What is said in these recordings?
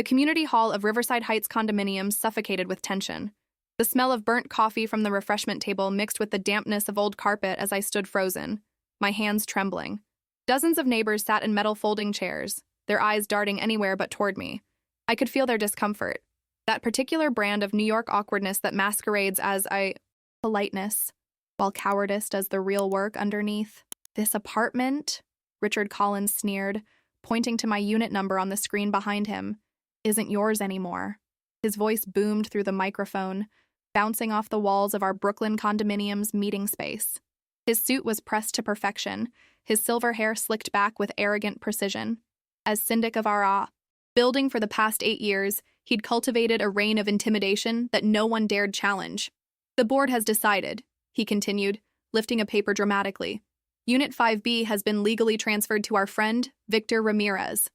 The community hall of Riverside Heights condominiums suffocated with tension. The smell of burnt coffee from the refreshment table mixed with the dampness of old carpet as I stood frozen, my hands trembling. Dozens of neighbors sat in metal folding chairs, their eyes darting anywhere but toward me. I could feel their discomfort, that particular brand of New York awkwardness that masquerades as politeness, while cowardice does the real work underneath. "This apartment," Richard Collins sneered, pointing to my unit number on the screen behind him, "isn't yours anymore." His voice boomed through the microphone, bouncing off the walls of our Brooklyn condominium's meeting space. His suit was pressed to perfection, his silver hair slicked back with arrogant precision. As syndic of our building for the past 8 years, he'd cultivated a reign of intimidation that no one dared challenge. "The board has decided," he continued, lifting a paper dramatically. "Unit 5B has been legally transferred to our friend, Victor Ramirez."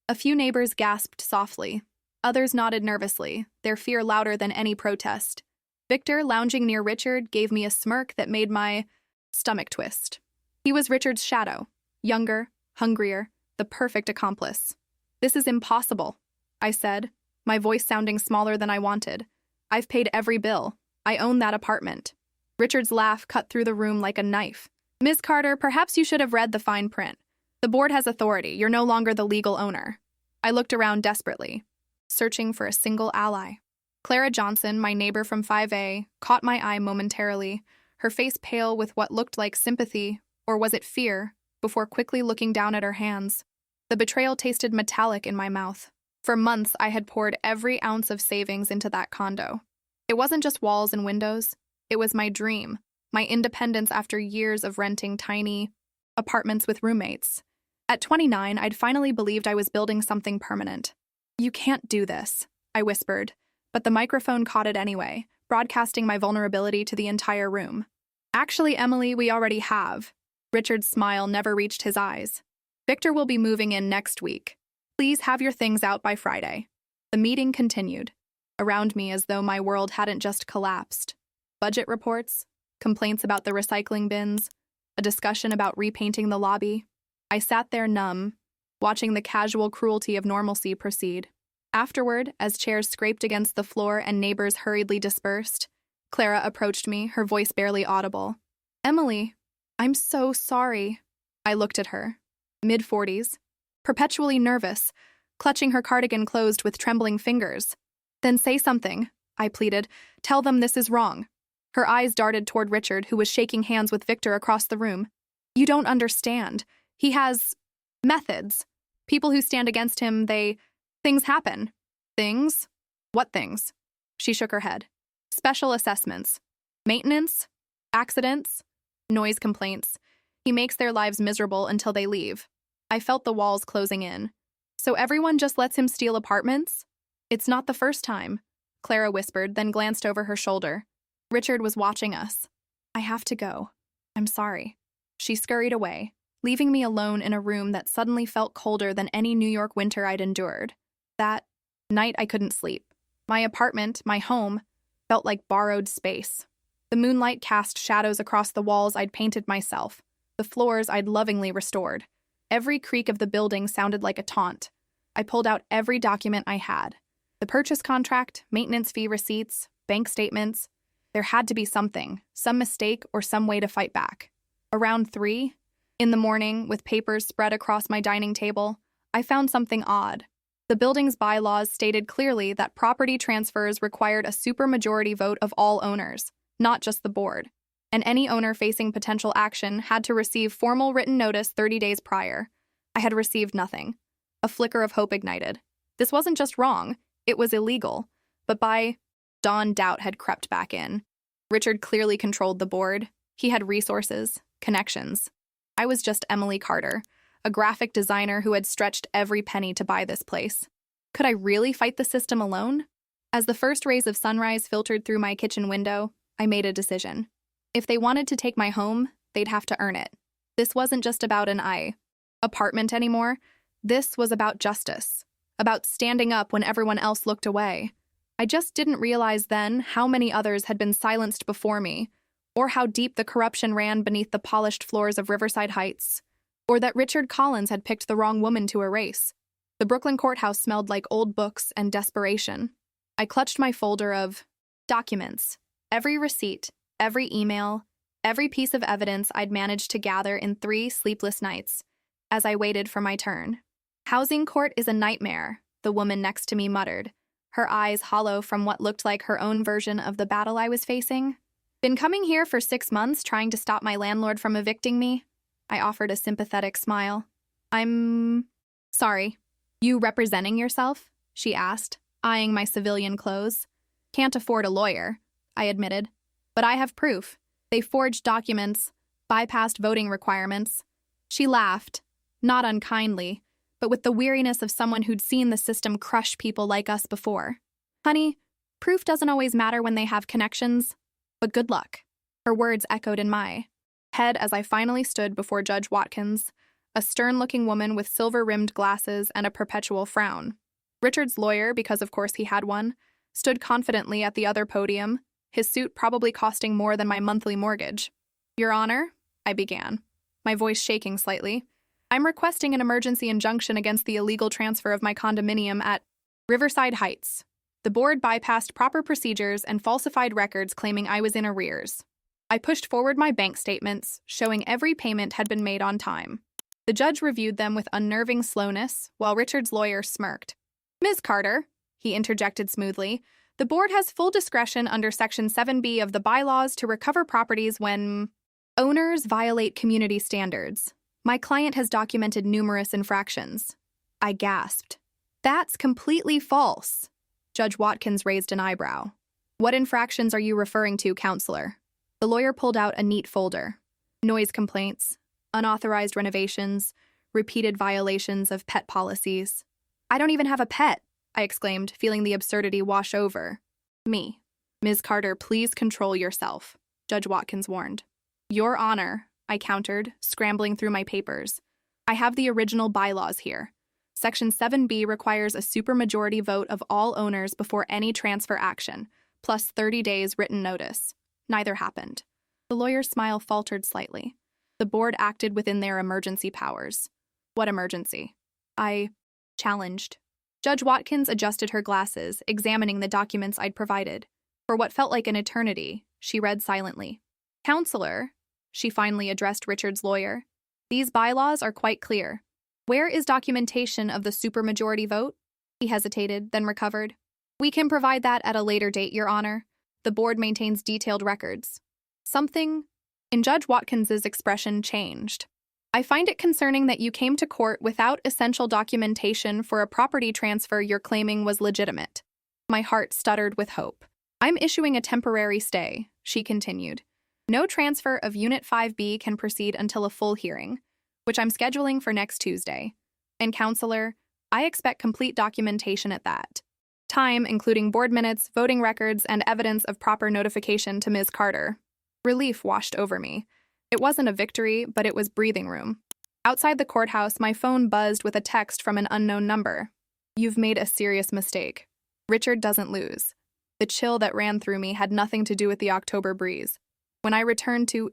A few neighbors gasped softly. Others nodded nervously, their fear louder than any protest. Victor, lounging near Richard, gave me a smirk that made my stomach twist. He was Richard's shadow, younger, hungrier, the perfect accomplice. "This is impossible," I said, my voice sounding smaller than I wanted. "I've paid every bill. I own that apartment." Richard's laugh cut through the room like a knife. "Ms. Carter, perhaps you should have read the fine print. The board has authority. You're no longer the legal owner." I looked around desperately, searching for a single ally. Clara Johnson, my neighbor from 5A, caught my eye momentarily, her face pale with what looked like sympathy, or was it fear, before quickly looking down at her hands. The betrayal tasted metallic in my mouth. For months, I had poured every ounce of savings into that condo. It wasn't just walls and windows. It was my dream, my independence after years of renting tiny apartments with roommates. At 29, I'd finally believed I was building something permanent. "You can't do this," I whispered, but the microphone caught it anyway, broadcasting my vulnerability to the entire room. "Actually, Emily, we already have." Richard's smile never reached his eyes. "Victor will be moving in next week. Please have your things out by Friday." The meeting continued, around me as though my world hadn't just collapsed. Budget reports, complaints about the recycling bins, a discussion about repainting the lobby. I sat there numb, watching the casual cruelty of normalcy proceed. Afterward, as chairs scraped against the floor and neighbors hurriedly dispersed, Clara approached me, her voice barely audible. "Emily, I'm so sorry." I looked at her, mid-40s, perpetually nervous, clutching her cardigan closed with trembling fingers. "Then say something," I pleaded. "Tell them this is wrong." Her eyes darted toward Richard, who was shaking hands with Victor across the room. "You don't understand. He has methods. People who stand against him, things happen." "Things? What things?" She shook her head. "Special assessments. Maintenance. Accidents. Noise complaints. He makes their lives miserable until they leave." I felt the walls closing in. "So everyone just lets him steal apartments?" "It's not the first time," Clara whispered, then glanced over her shoulder. Richard was watching us. "I have to go. I'm sorry." She scurried away, leaving me alone in a room that suddenly felt colder than any New York winter I'd endured. That night I couldn't sleep. My apartment, my home, felt like borrowed space. The moonlight cast shadows across the walls I'd painted myself, the floors I'd lovingly restored. Every creak of the building sounded like a taunt. I pulled out every document I had. The purchase contract, maintenance fee receipts, bank statements. There had to be something, some mistake or some way to fight back. Around 3 in the morning, with papers spread across my dining table, I found something odd. The building's bylaws stated clearly that property transfers required a supermajority vote of all owners, not just the board, and any owner facing potential action had to receive formal written notice 30 days prior. I had received nothing. A flicker of hope ignited. This wasn't just wrong, it was illegal, but by dawn doubt had crept back in. Richard clearly controlled the board. He had resources, connections. I was just Emily Carter, a graphic designer who had stretched every penny to buy this place. Could I really fight the system alone? As the first rays of sunrise filtered through my kitchen window, I made a decision. If they wanted to take my home, they'd have to earn it. This wasn't just about an apartment anymore. This was about justice, about standing up when everyone else looked away. I just didn't realize then how many others had been silenced before me, or how deep the corruption ran beneath the polished floors of Riverside Heights, or that Richard Collins had picked the wrong woman to erase. The Brooklyn courthouse smelled like old books and desperation. I clutched my folder of documents, every receipt, every email, every piece of evidence I'd managed to gather in 3 sleepless nights as I waited for my turn. Housing court is a nightmare, the woman next to me muttered, her eyes hollow from what looked like her own version of the battle I was facing. Been coming here for 6 months trying to stop my landlord from evicting me? I offered a sympathetic smile. I'm sorry. You representing yourself? She asked, eyeing my civilian clothes. Can't afford a lawyer, I admitted. But I have proof. They forged documents, bypassed voting requirements. She laughed, not unkindly, but with the weariness of someone who'd seen the system crush people like us before. Honey, proof doesn't always matter when they have connections, but good luck. Her words echoed in my head as I finally stood before Judge Watkins, a stern-looking woman with silver-rimmed glasses and a perpetual frown. Richard's lawyer, because of course he had one, stood confidently at the other podium, his suit probably costing more than my monthly mortgage. Your Honor, I began, my voice shaking slightly. I'm requesting an emergency injunction against the illegal transfer of my condominium at Riverside Heights. The board bypassed proper procedures and falsified records claiming I was in arrears. I pushed forward my bank statements, showing every payment had been made on time. The judge reviewed them with unnerving slowness, while Richard's lawyer smirked. Ms. Carter, he interjected smoothly, the board has full discretion under Section 7B of the bylaws to recover properties when owners violate community standards. My client has documented numerous infractions. I gasped. That's completely false. Judge Watkins raised an eyebrow. What infractions are you referring to, counselor? The lawyer pulled out a neat folder. Noise complaints, unauthorized renovations, repeated violations of pet policies. I don't even have a pet, I exclaimed, feeling the absurdity wash over me. Ms. Carter, please control yourself, Judge Watkins warned. Your Honor, I countered, scrambling through my papers. I have the original bylaws here. Section 7B requires a supermajority vote of all owners before any transfer action, plus 30 days written notice. Neither happened. The lawyer's smile faltered slightly. The board acted within their emergency powers. What emergency? I challenged. Judge Watkins adjusted her glasses, examining the documents I'd provided. For what felt like an eternity, she read silently. Counselor, she finally addressed Richard's lawyer, these bylaws are quite clear. Where is documentation of the supermajority vote? He hesitated, then recovered. We can provide that at a later date, Your Honor. The board maintains detailed records. Something in Judge Watkins's expression changed. I find it concerning that you came to court without essential documentation for a property transfer you're claiming was legitimate. My heart stuttered with hope. I'm issuing a temporary stay, she continued. No transfer of Unit 5B can proceed until a full hearing, which I'm scheduling for next Tuesday. And, Counselor, I expect complete documentation at that time, including board minutes, voting records, and evidence of proper notification to Ms. Carter. Relief washed over me. It wasn't a victory, but it was breathing room. Outside the courthouse, my phone buzzed with a text from an unknown number. You've made a serious mistake. Richard doesn't lose. The chill that ran through me had nothing to do with the October breeze. When I returned to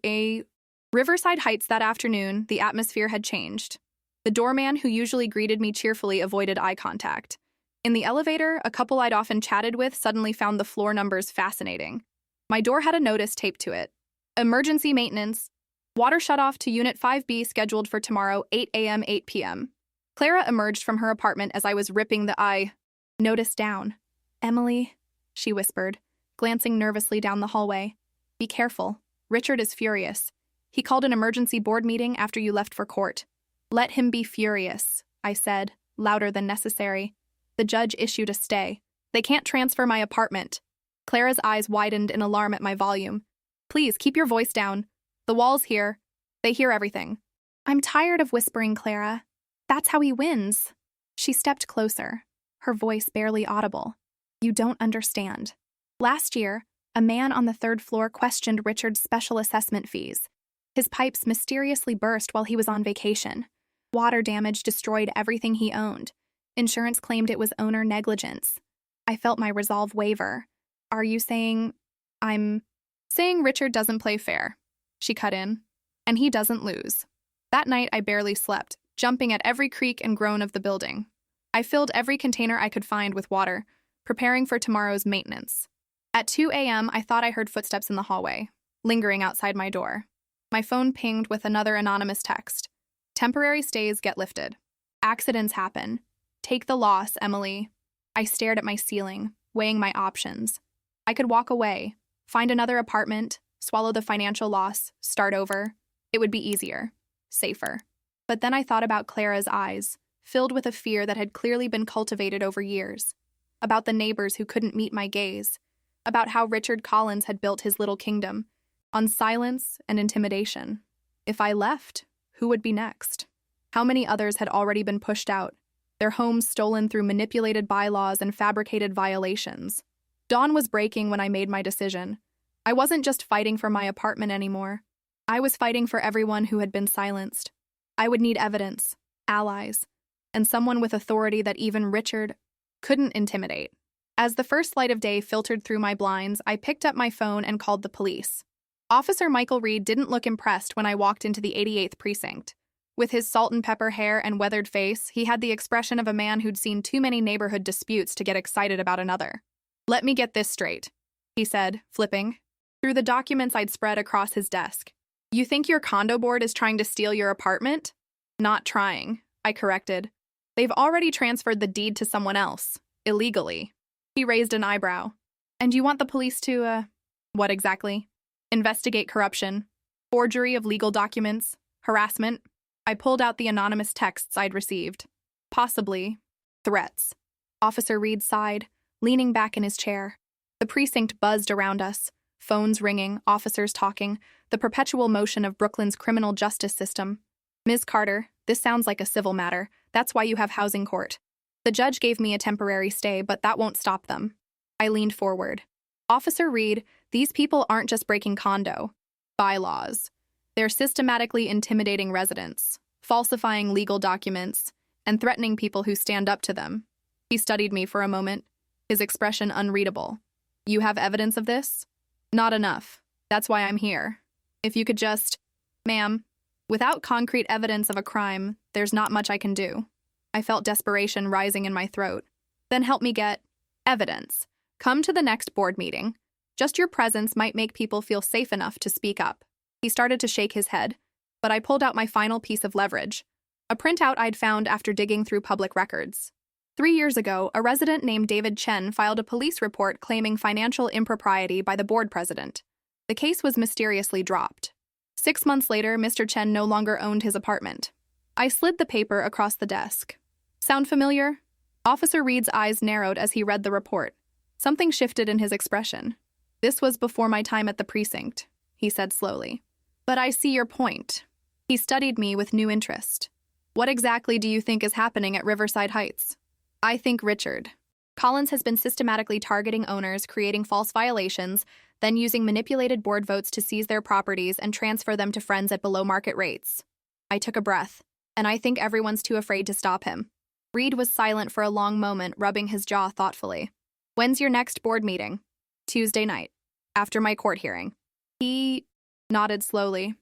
Riverside Heights that afternoon, the atmosphere had changed. The doorman who usually greeted me cheerfully avoided eye contact. In the elevator, a couple I'd often chatted with suddenly found the floor numbers fascinating. My door had a notice taped to it. Emergency maintenance. Water shutoff to Unit 5B scheduled for tomorrow, 8 a.m., 8 p.m. Clara emerged from her apartment as I was ripping the notice down. Emily, she whispered, glancing nervously down the hallway. Be careful. Richard is furious. He called an emergency board meeting after you left for court. Let him be furious, I said, louder than necessary. The judge issued a stay. They can't transfer my apartment. Clara's eyes widened in alarm at my volume. Please, keep your voice down. The walls here. They hear everything. I'm tired of whispering, Clara. That's how he wins. She stepped closer, her voice barely audible. You don't understand. Last year, a man on the 3rd floor questioned Richard's special assessment fees. His pipes mysteriously burst while he was on vacation. Water damage destroyed everything he owned. Insurance claimed it was owner negligence. I felt my resolve waver. Are you saying... I'm saying Richard doesn't play fair, she cut in, and he doesn't lose. That night I barely slept, jumping at every creak and groan of the building. I filled every container I could find with water, preparing for tomorrow's maintenance. At 2 a.m., I thought I heard footsteps in the hallway, lingering outside my door. My phone pinged with another anonymous text. Temporary stays get lifted. Accidents happen. Take the loss, Emily. I stared at my ceiling, weighing my options. I could walk away, find another apartment, swallow the financial loss, start over. It would be easier, safer. But then I thought about Clara's eyes, filled with a fear that had clearly been cultivated over years. About the neighbors who couldn't meet my gaze. About how Richard Collins had built his little kingdom on silence and intimidation. If I left, who would be next? How many others had already been pushed out, their homes stolen through manipulated bylaws and fabricated violations? Dawn was breaking when I made my decision. I wasn't just fighting for my apartment anymore. I was fighting for everyone who had been silenced. I would need evidence, allies, and someone with authority that even Richard couldn't intimidate. As the first light of day filtered through my blinds, I picked up my phone and called the police. Officer Michael Reed didn't look impressed when I walked into the 88th precinct. With his salt and pepper hair and weathered face, he had the expression of a man who'd seen too many neighborhood disputes to get excited about another. "Let me get this straight," he said, flipping through the documents I'd spread across his desk. "You think your condo board is trying to steal your apartment?" "Not trying," I corrected. "They've already transferred the deed to someone else, illegally." He raised an eyebrow. "And you want the police to, what exactly?" "Investigate corruption, forgery of legal documents, harassment." I pulled out the anonymous texts I'd received. "Possibly threats." Officer Reed sighed, leaning back in his chair. The precinct buzzed around us, phones ringing, officers talking, the perpetual motion of Brooklyn's criminal justice system. "Ms. Carter, this sounds like a civil matter. That's why you have housing court. The judge gave me a temporary stay, but that won't stop them." I leaned forward. "Officer Reed, these people aren't just breaking condo bylaws. They're systematically intimidating residents, falsifying legal documents, and threatening people who stand up to them." He studied me for a moment, his expression unreadable. "You have evidence of this?" "Not enough. That's why I'm here. If you could just—" "Ma'am, without concrete evidence of a crime, there's not much I can do." I felt desperation rising in my throat. "Then help me get evidence. Come to the next board meeting. Just your presence might make people feel safe enough to speak up." He started to shake his head, but I pulled out my final piece of leverage, a printout I'd found after digging through public records. 3 years ago, a resident named David Chen filed a police report claiming financial impropriety by the board president. The case was mysteriously dropped. 6 months later, Mr. Chen no longer owned his apartment. I slid the paper across the desk. "Sound familiar?" Officer Reed's eyes narrowed as he read the report. Something shifted in his expression. "This was before my time at the precinct," he said slowly. "But I see your point." He studied me with new interest. "What exactly do you think is happening at Riverside Heights?" "I think Richard Collins has been systematically targeting owners, creating false violations, then using manipulated board votes to seize their properties and transfer them to friends at below-market rates." I took a breath, and I think everyone's too afraid to stop him. Reed was silent for a long moment, rubbing his jaw thoughtfully. "When's your next board meeting?" "Tuesday night, after my court hearing." He nodded slowly.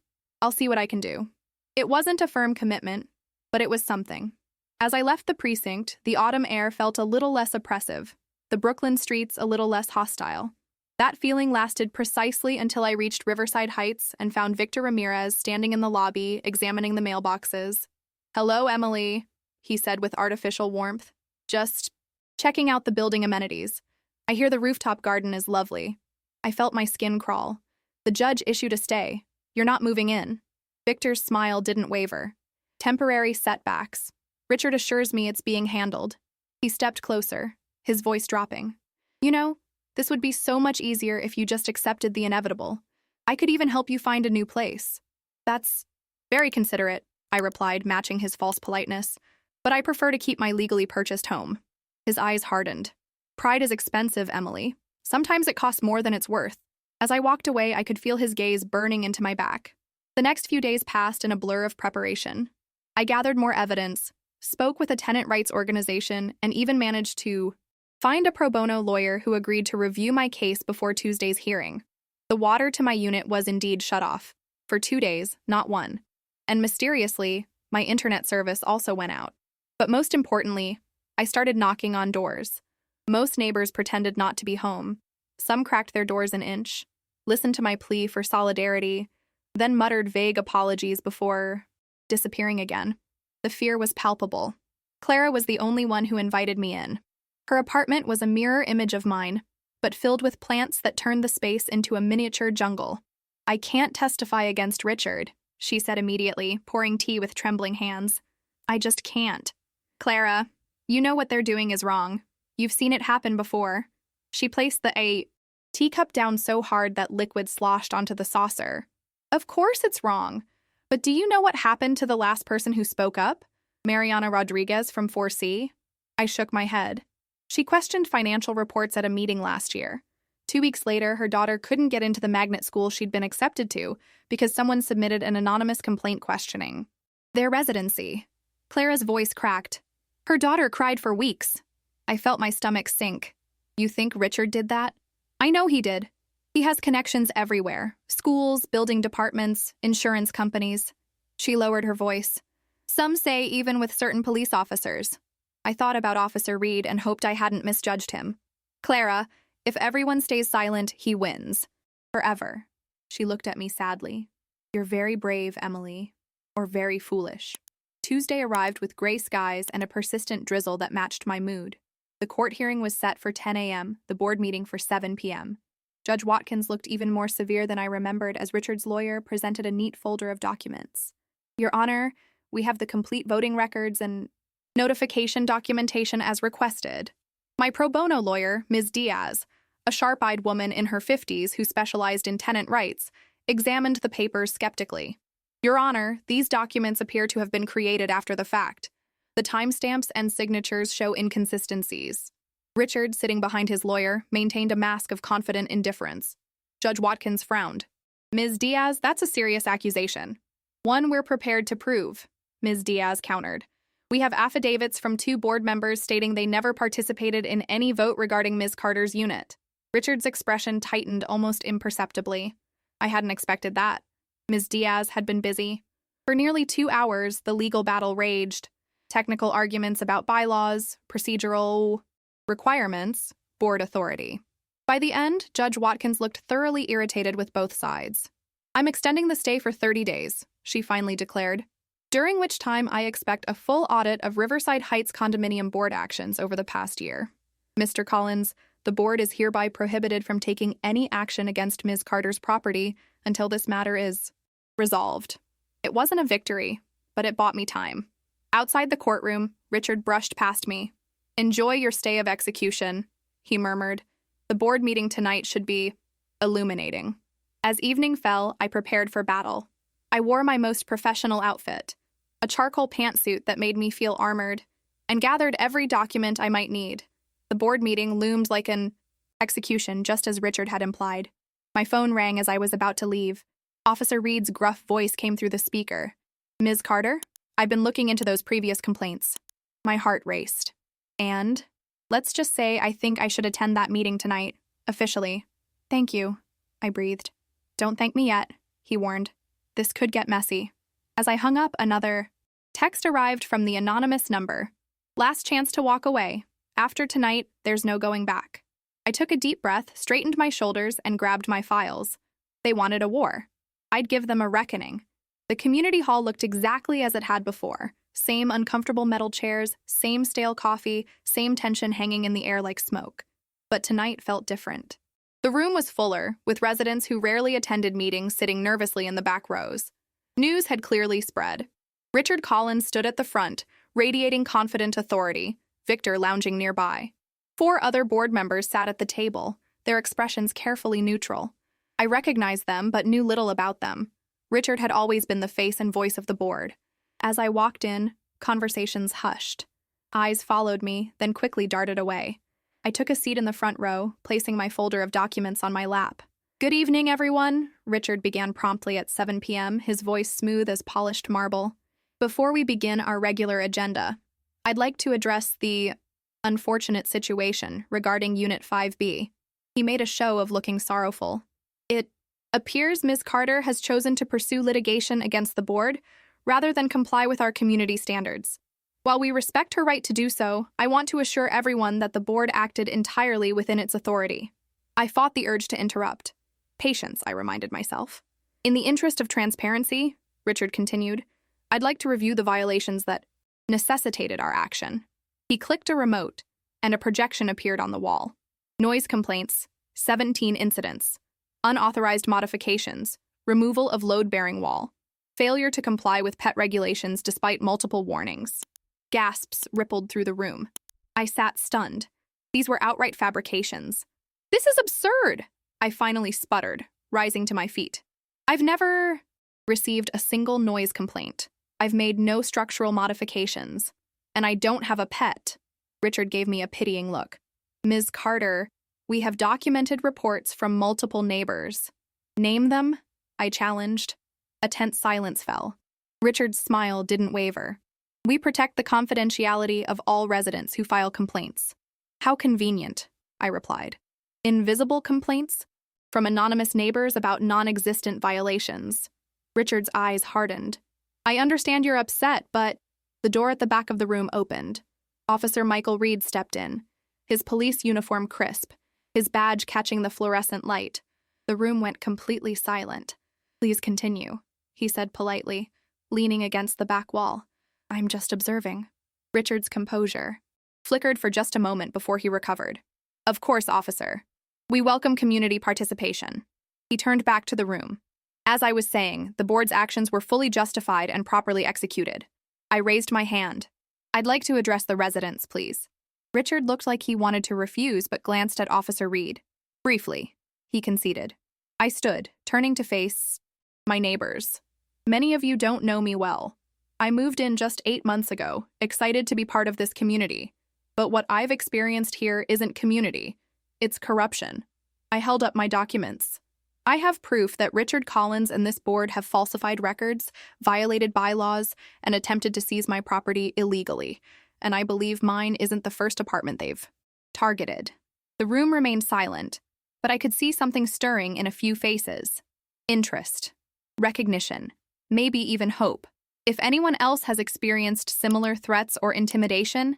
"I'll see what I can do." It wasn't a firm commitment, but it was something. As I left the precinct, the autumn air felt a little less oppressive, the Brooklyn streets a little less hostile. That feeling lasted precisely until I reached Riverside Heights and found Victor Ramirez standing in the lobby, examining the mailboxes. "Hello, Emily," he said with artificial warmth. "Just checking out the building amenities. I hear the rooftop garden is lovely." I felt my skin crawl. "The judge issued a stay. You're not moving in." Victor's smile didn't waver. "Temporary setbacks. Richard assures me it's being handled." He stepped closer, his voice dropping. "You know, this would be so much easier if you just accepted the inevitable. I could even help you find a new place." "That's very considerate," I replied, matching his false politeness. "But I prefer to keep my legally purchased home." His eyes hardened. "Pride is expensive, Emily. Sometimes it costs more than it's worth." As I walked away, I could feel his gaze burning into my back. The next few days passed in a blur of preparation. I gathered more evidence, spoke with a tenant rights organization, and even managed to find a pro bono lawyer who agreed to review my case before Tuesday's hearing. The water to my unit was indeed shut off, for 2 days, not 1. And mysteriously, my internet service also went out. But most importantly, I started knocking on doors. Most neighbors pretended not to be home. Some cracked their doors an inch, listened to my plea for solidarity, then muttered vague apologies before disappearing again. The fear was palpable. Clara was the only one who invited me in. Her apartment was a mirror image of mine, but filled with plants that turned the space into a miniature jungle. "I can't testify against Richard," she said immediately, pouring tea with trembling hands. "I just can't. Clara, you know what they're doing is wrong. You've seen it happen before." She placed the teacup down so hard that liquid sloshed onto the saucer. "Of course it's wrong. But do you know what happened to the last person who spoke up? Mariana Rodriguez from 4C? I shook my head. She questioned financial reports at a meeting last year. 2 weeks later, her daughter couldn't get into the magnet school she'd been accepted to because someone submitted an anonymous complaint questioning their residency. Clara's voice cracked. Her daughter cried for weeks. I felt my stomach sink. You think Richard did that? I know he did. He has connections everywhere. Schools, building departments, insurance companies. She lowered her voice. Some say even with certain police officers. I thought about Officer Reed and hoped I hadn't misjudged him. Clara, if everyone stays silent, he wins. Forever. She looked at me sadly. You're very brave, Emily. Or very foolish. Tuesday arrived with gray skies and a persistent drizzle that matched my mood. The court hearing was set for 10 a.m., the board meeting for 7 p.m. Judge Watkins looked even more severe than I remembered as Richard's lawyer presented a neat folder of documents. Your Honor, we have the complete voting records and notification documentation as requested. My pro bono lawyer, Ms. Diaz, a sharp-eyed woman in her 50s who specialized in tenant rights, examined the papers skeptically. Your Honor, these documents appear to have been created after the fact. The timestamps and signatures show inconsistencies. Richard, sitting behind his lawyer, maintained a mask of confident indifference. Judge Watkins frowned. Ms. Diaz, that's a serious accusation. One we're prepared to prove, Ms. Diaz countered. We have affidavits from 2 board members stating they never participated in any vote regarding Ms. Carter's unit. Richard's expression tightened almost imperceptibly. I hadn't expected that. Ms. Diaz had been busy. For nearly 2 hours, the legal battle raged. Technical arguments about bylaws, procedural requirements, board authority. By the end, Judge Watkins looked thoroughly irritated with both sides. I'm extending the stay for 30 days, she finally declared, during which time I expect a full audit of Riverside Heights condominium board actions over the past year. Mr. Collins, the board is hereby prohibited from taking any action against Ms. Carter's property until this matter is resolved. It wasn't a victory, but it bought me time. Outside the courtroom, Richard brushed past me. Enjoy your stay of execution, he murmured. The board meeting tonight should be illuminating. As evening fell, I prepared for battle. I wore my most professional outfit, a charcoal pantsuit that made me feel armored, and gathered every document I might need. The board meeting loomed like an execution, just as Richard had implied. My phone rang as I was about to leave. Officer Reed's gruff voice came through the speaker. Ms. Carter, I've been looking into those previous complaints. My heart raced. And let's just say I think I should attend that meeting tonight, officially. Thank you, I breathed. Don't thank me yet, he warned. This could get messy. As I hung up, another text arrived from the anonymous number. Last chance to walk away. After tonight, there's no going back. I took a deep breath, straightened my shoulders, and grabbed my files. They wanted a war. I'd give them a reckoning. The community hall looked exactly as it had before. Same uncomfortable metal chairs, same stale coffee, same tension hanging in the air like smoke. But tonight felt different. The room was fuller, with residents who rarely attended meetings sitting nervously in the back rows. News had clearly spread. Richard Collins stood at the front, radiating confident authority, Victor lounging nearby. 4 other board members sat at the table, their expressions carefully neutral. I recognized them but knew little about them. Richard had always been the face and voice of the board. As I walked in, conversations hushed. Eyes followed me, then quickly darted away. I took a seat in the front row, placing my folder of documents on my lap. Good evening, everyone, Richard began promptly at 7 p.m., his voice smooth as polished marble. Before we begin our regular agenda, I'd like to address the unfortunate situation regarding Unit 5B. He made a show of looking sorrowful. It appears Ms. Carter has chosen to pursue litigation against the board rather than comply with our community standards. While we respect her right to do so, I want to assure everyone that the board acted entirely within its authority. I fought the urge to interrupt. Patience, I reminded myself. In the interest of transparency, Richard continued, I'd like to review the violations that necessitated our action. He clicked a remote, and a projection appeared on the wall. Noise complaints, 17 incidents. Unauthorized modifications, removal of load-bearing wall. Failure to comply with pet regulations despite multiple warnings. Gasps rippled through the room. I sat stunned. These were outright fabrications. This is absurd! I finally sputtered, rising to my feet. I've never received a single noise complaint. I've made no structural modifications. And I don't have a pet. Richard gave me a pitying look. Ms. Carter, we have documented reports from multiple neighbors. Name them? I challenged. A tense silence fell. Richard's smile didn't waver. We protect the confidentiality of all residents who file complaints. How convenient, I replied. Invisible complaints? From anonymous neighbors about non-existent violations. Richard's eyes hardened. I understand you're upset, but the door at the back of the room opened. Officer Michael Reed stepped in, his police uniform crisp, his badge catching the fluorescent light. The room went completely silent. Please continue, he said politely, leaning against the back wall. I'm just observing. Richard's composure flickered for just a moment before he recovered. Of course, officer. We welcome community participation. He turned back to the room. As I was saying, the board's actions were fully justified and properly executed. I raised my hand. I'd like to address the residents, please. Richard looked like he wanted to refuse but glanced at Officer Reed. Briefly, he conceded. I stood, turning to face my neighbors. Many of you don't know me well. I moved in just 8 months ago, excited to be part of this community. But what I've experienced here isn't community. It's corruption. I held up my documents. I have proof that Richard Collins and this board have falsified records, violated bylaws, and attempted to seize my property illegally. And I believe mine isn't the first apartment they've targeted. The room remained silent, but I could see something stirring in a few faces. Interest, recognition, maybe even hope. If anyone else has experienced similar threats or intimidation,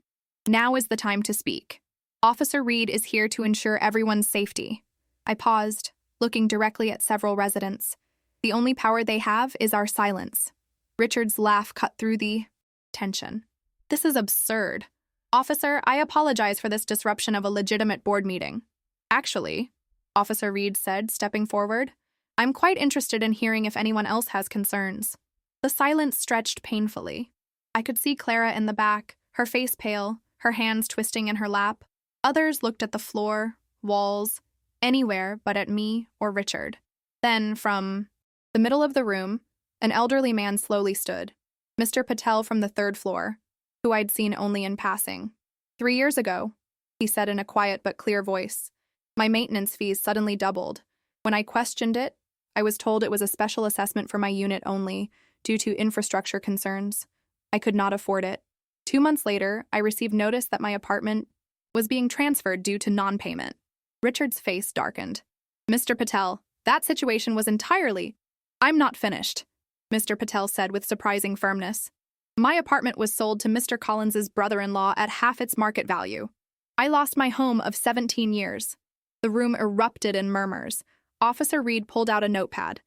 now is the time to speak. Officer Reed is here to ensure everyone's safety. I paused, looking directly at several residents. The only power they have is our silence. Richard's laugh cut through the tension. This is absurd. Officer, I apologize for this disruption of a legitimate board meeting. Actually, Officer Reed said, stepping forward, I'm quite interested in hearing if anyone else has concerns. The silence stretched painfully. I could see Clara in the back, her face pale, her hands twisting in her lap. Others looked at the floor, walls, anywhere but at me or Richard. Then, from the middle of the room, an elderly man slowly stood. Mr. Patel from the 3rd floor, who I'd seen only in passing. 3 years ago, he said in a quiet but clear voice, my maintenance fees suddenly doubled. When I questioned it, I was told it was a special assessment for my unit only, due to infrastructure concerns. I could not afford it. 2 months later, I received notice that my apartment was being transferred due to non-payment. Richard's face darkened. Mr. Patel, that situation was entirely— I'm not finished, Mr. Patel said with surprising firmness. My apartment was sold to Mr. Collins's brother-in-law at half its market value. I lost my home of 17 years. The room erupted in murmurs. Officer Reed pulled out a notepad.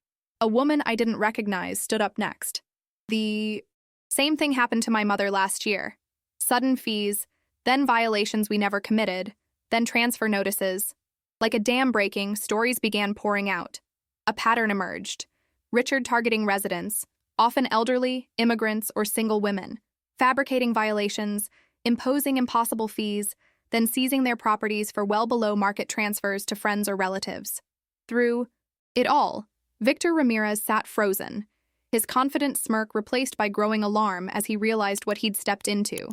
A woman I didn't recognize stood up next. The same thing happened to my mother last year. Sudden fees, then violations we never committed, then transfer notices. Like a dam breaking, stories began pouring out. A pattern emerged. Richard targeting residents, often elderly, immigrants, or single women, fabricating violations, imposing impossible fees, then seizing their properties for well below market transfers to friends or relatives. Through it all, Victor Ramirez sat frozen, his confident smirk replaced by growing alarm as he realized what he'd stepped into.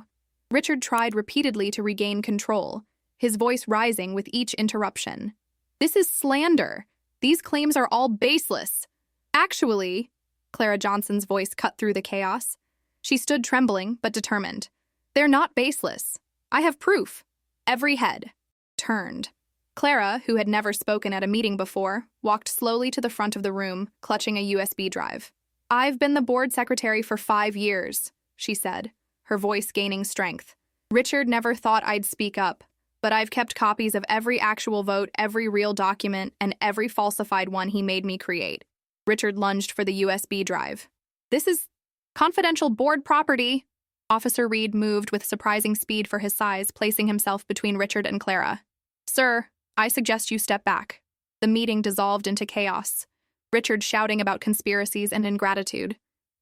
Richard tried repeatedly to regain control, his voice rising with each interruption. This is slander. These claims are all baseless. Actually, Clara Johnson's voice cut through the chaos. She stood trembling but determined. They're not baseless. I have proof. Every head turned. Clara, who had never spoken at a meeting before, walked slowly to the front of the room, clutching a USB drive. I've been the board secretary for 5 years, she said, her voice gaining strength. Richard never thought I'd speak up, but I've kept copies of every actual vote, every real document, and every falsified one he made me create. Richard lunged for the USB drive. This is confidential board property. Officer Reed moved with surprising speed for his size, placing himself between Richard and Clara. Sir, I suggest you step back. The meeting dissolved into chaos. Richard shouting about conspiracies and ingratitude.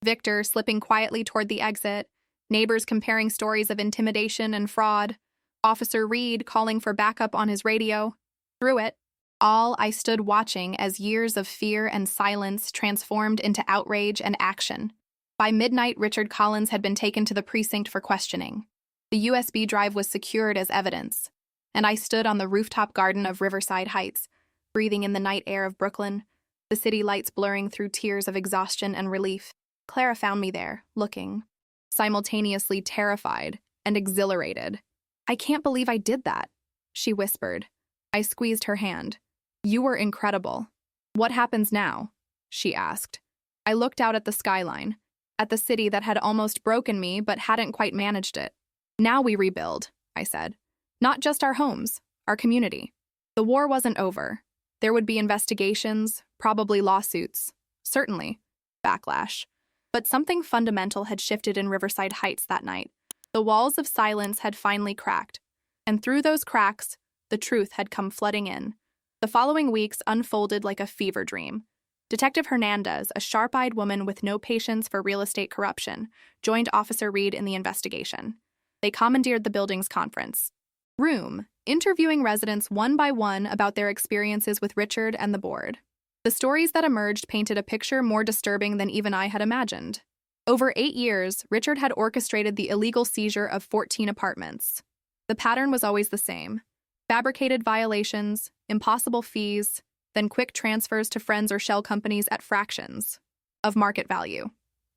Victor slipping quietly toward the exit. Neighbors comparing stories of intimidation and fraud. Officer Reed calling for backup on his radio. Through it all, I stood watching as years of fear and silence transformed into outrage and action. By midnight, Richard Collins had been taken to the precinct for questioning. The USB drive was secured as evidence, and I stood on the rooftop garden of Riverside Heights, breathing in the night air of Brooklyn, the city lights blurring through tears of exhaustion and relief. Clara found me there, looking, simultaneously terrified and exhilarated. I can't believe I did that, she whispered. I squeezed her hand. You were incredible. What happens now? She asked. I looked out at the skyline, at the city that had almost broken me but hadn't quite managed it. Now we rebuild, I said. Not just our homes, our community. The war wasn't over. There would be investigations, probably lawsuits, certainly backlash. But something fundamental had shifted in Riverside Heights that night. The walls of silence had finally cracked, and through those cracks, the truth had come flooding in. The following weeks unfolded like a fever dream. Detective Hernandez, a sharp-eyed woman with no patience for real estate corruption, joined Officer Reed in the investigation. They commandeered the building's conference room, interviewing residents one by one about their experiences with Richard and the board. The stories that emerged painted a picture more disturbing than even I had imagined. Over 8 years, Richard had orchestrated the illegal seizure of 14 apartments. The pattern was always the same: fabricated violations, impossible fees, then quick transfers to friends or shell companies at fractions of market value.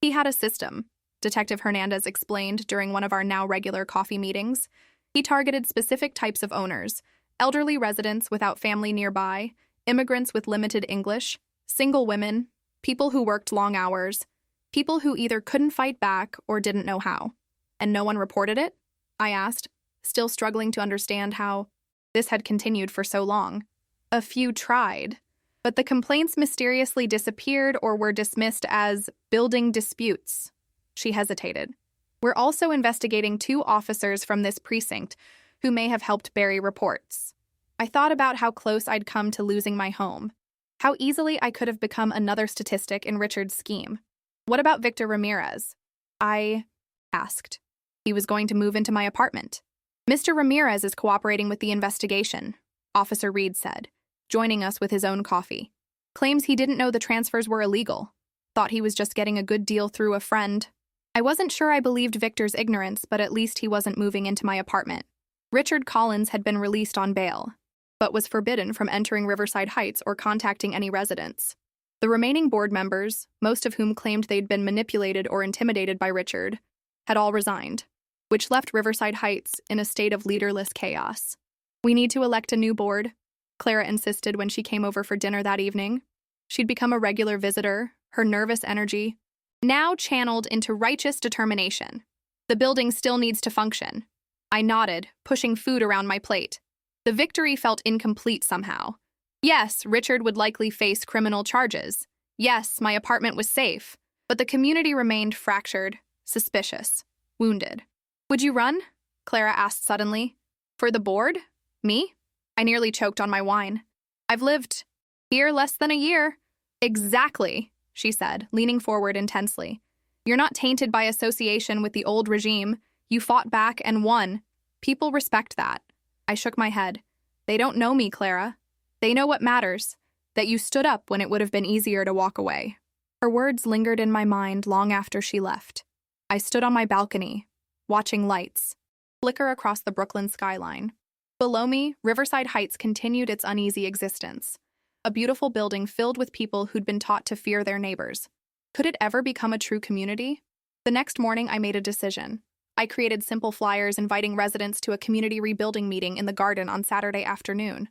He had a system, Detective Hernandez explained during one of our now regular coffee meetings. He targeted specific types of owners: elderly residents without family nearby, immigrants with limited English, single women, people who worked long hours, people who either couldn't fight back or didn't know how. And no one reported it? I asked, still struggling to understand how this had continued for so long. A few tried, but the complaints mysteriously disappeared or were dismissed as building disputes. She hesitated. We're also investigating 2 officers from this precinct who may have helped bury reports. I thought about how close I'd come to losing my home, how easily I could have become another statistic in Richard's scheme. What about Victor Ramirez? I asked. He was going to move into my apartment. Mr. Ramirez is cooperating with the investigation, Officer Reed said, joining us with his own coffee. Claims he didn't know the transfers were illegal. Thought he was just getting a good deal through a friend. I wasn't sure I believed Victor's ignorance, but at least he wasn't moving into my apartment. Richard Collins had been released on bail, but was forbidden from entering Riverside Heights or contacting any residents. The remaining board members, most of whom claimed they'd been manipulated or intimidated by Richard, had all resigned, which left Riverside Heights in a state of leaderless chaos. We need to elect a new board, Clara insisted when she came over for dinner that evening. She'd become a regular visitor, her nervous energy now channeled into righteous determination. The building still needs to function. I nodded, pushing food around my plate. The victory felt incomplete somehow. Yes, Richard would likely face criminal charges. Yes, my apartment was safe, but the community remained fractured, suspicious, wounded. Would you run? Clara asked suddenly. For the board? Me? I nearly choked on my wine. I've lived here less than a year. Exactly, she said, leaning forward intensely. You're not tainted by association with the old regime. You fought back and won. People respect that. I shook my head. They don't know me, Clara. They know what matters, that you stood up when it would have been easier to walk away. Her words lingered in my mind long after she left. I stood on my balcony, watching lights flicker across the Brooklyn skyline. Below me, Riverside Heights continued its uneasy existence, a beautiful building filled with people who'd been taught to fear their neighbors. Could it ever become a true community? The next morning, I made a decision. I created simple flyers inviting residents to a community rebuilding meeting in the garden on Saturday afternoon.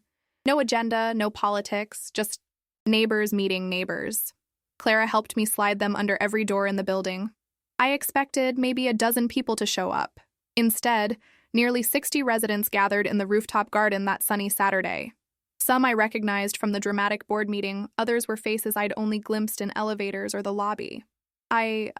No agenda, no politics, just neighbors meeting neighbors. Clara helped me slide them under every door in the building. I expected maybe a dozen people to show up. Instead, nearly 60 residents gathered in the rooftop garden that sunny Saturday. Some I recognized from the dramatic board meeting, others were faces I'd only glimpsed in elevators or the lobby. I,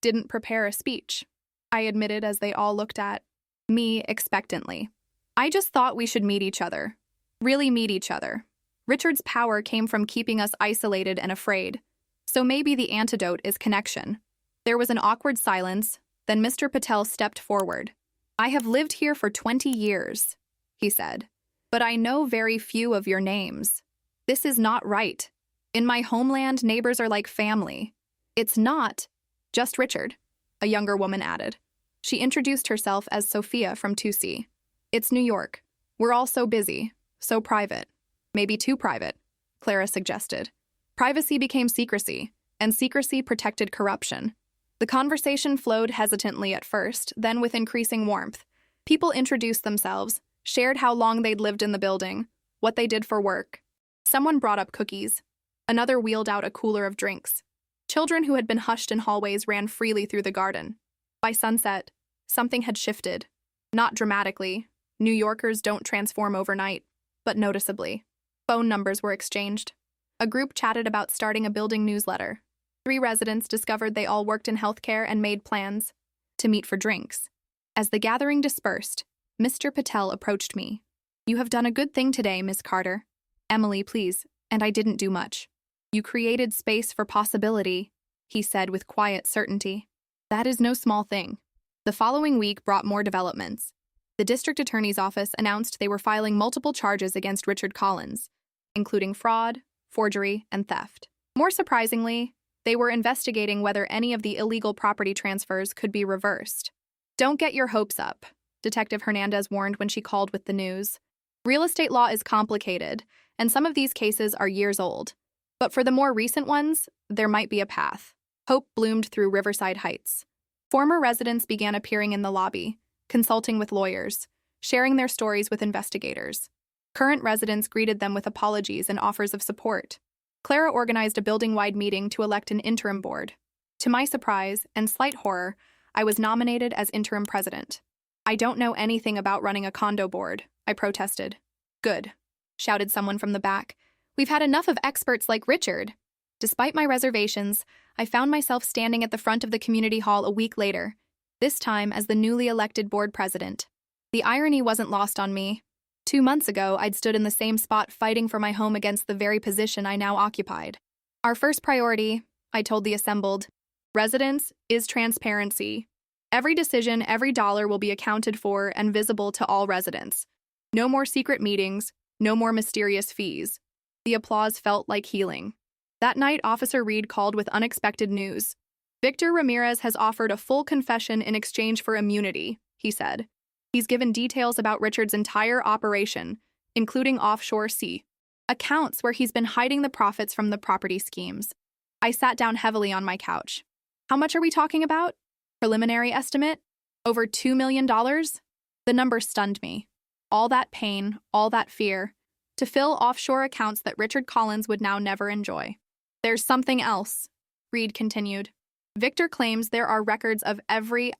didn't prepare a speech, I admitted as they all looked at me expectantly. I just thought we should meet each other. Really meet each other. Richard's power came from keeping us isolated and afraid. So maybe the antidote is connection. There was an awkward silence, then Mr. Patel stepped forward. I have lived here for 20 years, he said, but I know very few of your names. This is not right. In my homeland, neighbors are like family. It's not just Richard, a younger woman added. She introduced herself as Sophia from 2C. It's New York. We're all so busy, so private. Maybe too private, Clara suggested. Privacy became secrecy, and secrecy protected corruption. The conversation flowed hesitantly at first, then with increasing warmth. People introduced themselves, shared how long they'd lived in the building, what they did for work. Someone brought up cookies. Another wheeled out a cooler of drinks. Children who had been hushed in hallways ran freely through the garden. By sunset, something had shifted. Not dramatically. New Yorkers don't transform overnight, but noticeably. Phone numbers were exchanged. A group chatted about starting a building newsletter. 3 residents discovered they all worked in healthcare and made plans to meet for drinks. As the gathering dispersed, Mr. Patel approached me. You have done a good thing today, Miss Carter. Emily, please, and I didn't do much. You created space for possibility, he said with quiet certainty. That is no small thing. The following week brought more developments. The district attorney's office announced they were filing multiple charges against Richard Collins, including fraud, forgery, and theft. More surprisingly, they were investigating whether any of the illegal property transfers could be reversed. Don't get your hopes up, Detective Hernandez warned when she called with the news. Real estate law is complicated, and some of these cases are years old. But for the more recent ones, there might be a path. Hope bloomed through Riverside Heights. Former residents began appearing in the lobby, consulting with lawyers, sharing their stories with investigators. Current residents greeted them with apologies and offers of support. Clara organized a building-wide meeting to elect an interim board. To my surprise and slight horror, I was nominated as interim president. I don't know anything about running a condo board, I protested. Good, shouted someone from the back. We've had enough of experts like Richard. Despite my reservations, I found myself standing at the front of the community hall a week later, this time as the newly elected board president. The irony wasn't lost on me. 2 months ago, I'd stood in the same spot fighting for my home against the very position I now occupied. Our first priority, I told the assembled residents, is transparency. Every decision, every dollar will be accounted for and visible to all residents. No more secret meetings, no more mysterious fees. The applause felt like healing. That night, Officer Reed called with unexpected news. Victor Ramirez has offered a full confession in exchange for immunity, he said. He's given details about Richard's entire operation, including offshore sea accounts where he's been hiding the profits from the property schemes. I sat down heavily on my couch. How much are we talking about? Preliminary estimate? Over $2 million? The number stunned me. All that pain, all that fear, to fill offshore accounts that Richard Collins would now never enjoy. There's something else, Reed continued. Victor claims there are records of every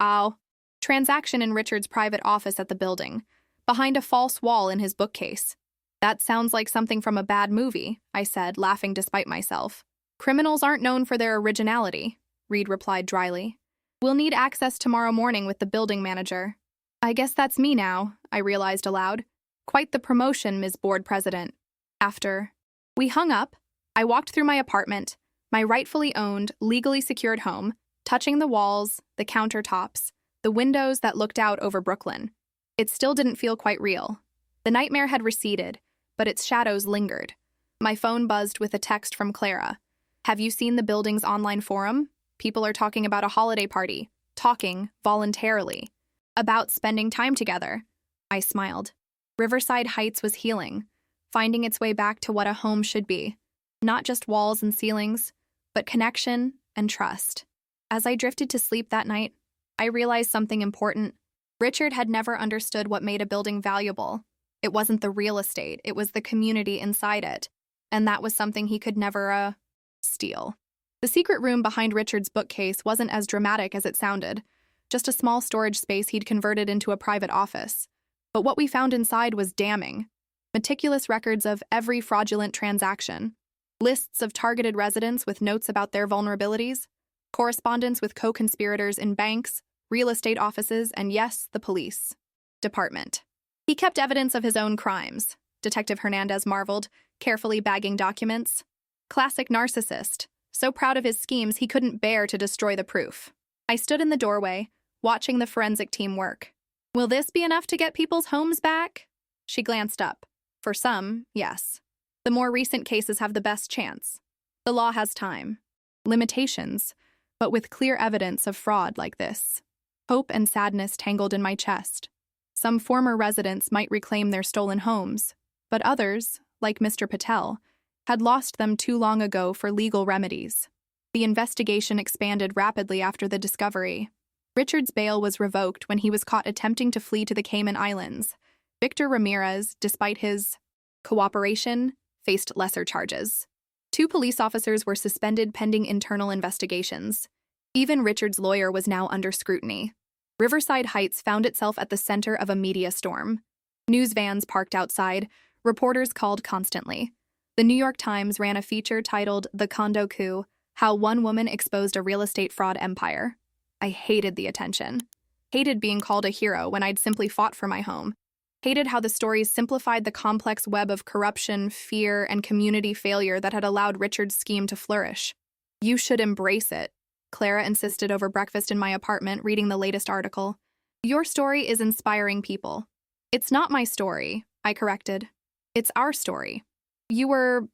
transaction in Richard's private office at the building, behind a false wall in his bookcase. That sounds like something from a bad movie, I said, laughing despite myself. Criminals aren't known for their originality, Reed replied dryly. We'll need access tomorrow morning with the building manager. I guess that's me now, I realized aloud. Quite the promotion, Ms. Board President. After we hung up, I walked through my apartment, my rightfully owned, legally secured home, touching the walls, the countertops, the windows that looked out over Brooklyn. It still didn't feel quite real. The nightmare had receded, but its shadows lingered. My phone buzzed with a text from Clara. Have you seen the building's online forum? People are talking about a holiday party, talking, voluntarily, about spending time together. I smiled. Riverside Heights was healing, finding its way back to what a home should be. Not just walls and ceilings, but connection and trust. As I drifted to sleep that night, I realized something important. Richard had never understood what made a building valuable. It wasn't the real estate, it was the community inside it. And that was something he could never, steal. The secret room behind Richard's bookcase wasn't as dramatic as it sounded, just a small storage space he'd converted into a private office. But what we found inside was damning. Meticulous records of every fraudulent transaction, lists of targeted residents with notes about their vulnerabilities, correspondence with co-conspirators in banks, real estate offices, and yes, the police department. He kept evidence of his own crimes, Detective Hernandez marveled, carefully bagging documents. Classic narcissist, so proud of his schemes he couldn't bear to destroy the proof. I stood in the doorway, watching the forensic team work. Will this be enough to get people's homes back? She glanced up. For some, yes. The more recent cases have the best chance. The law has time. Limitations, but with clear evidence of fraud like this. Hope and sadness tangled in my chest. Some former residents might reclaim their stolen homes, but others, like Mr. Patel, had lost them too long ago for legal remedies. The investigation expanded rapidly after the discovery. Richard's bail was revoked when he was caught attempting to flee to the Cayman Islands. Victor Ramirez, despite his cooperation, faced lesser charges. 2 police officers were suspended pending internal investigations. Even Richard's lawyer was now under scrutiny. Riverside Heights found itself at the center of a media storm. News vans parked outside, reporters called constantly. The New York Times ran a feature titled "The Condo Coup: How One Woman Exposed a Real Estate Fraud Empire." I hated the attention. Hated being called a hero when I'd simply fought for my home. Hated how the stories simplified the complex web of corruption, fear, and community failure that had allowed Richard's scheme to flourish. You should embrace it, Clara insisted over breakfast in my apartment, reading the latest article. Your story is inspiring people. It's not my story, I corrected. It's our story. You were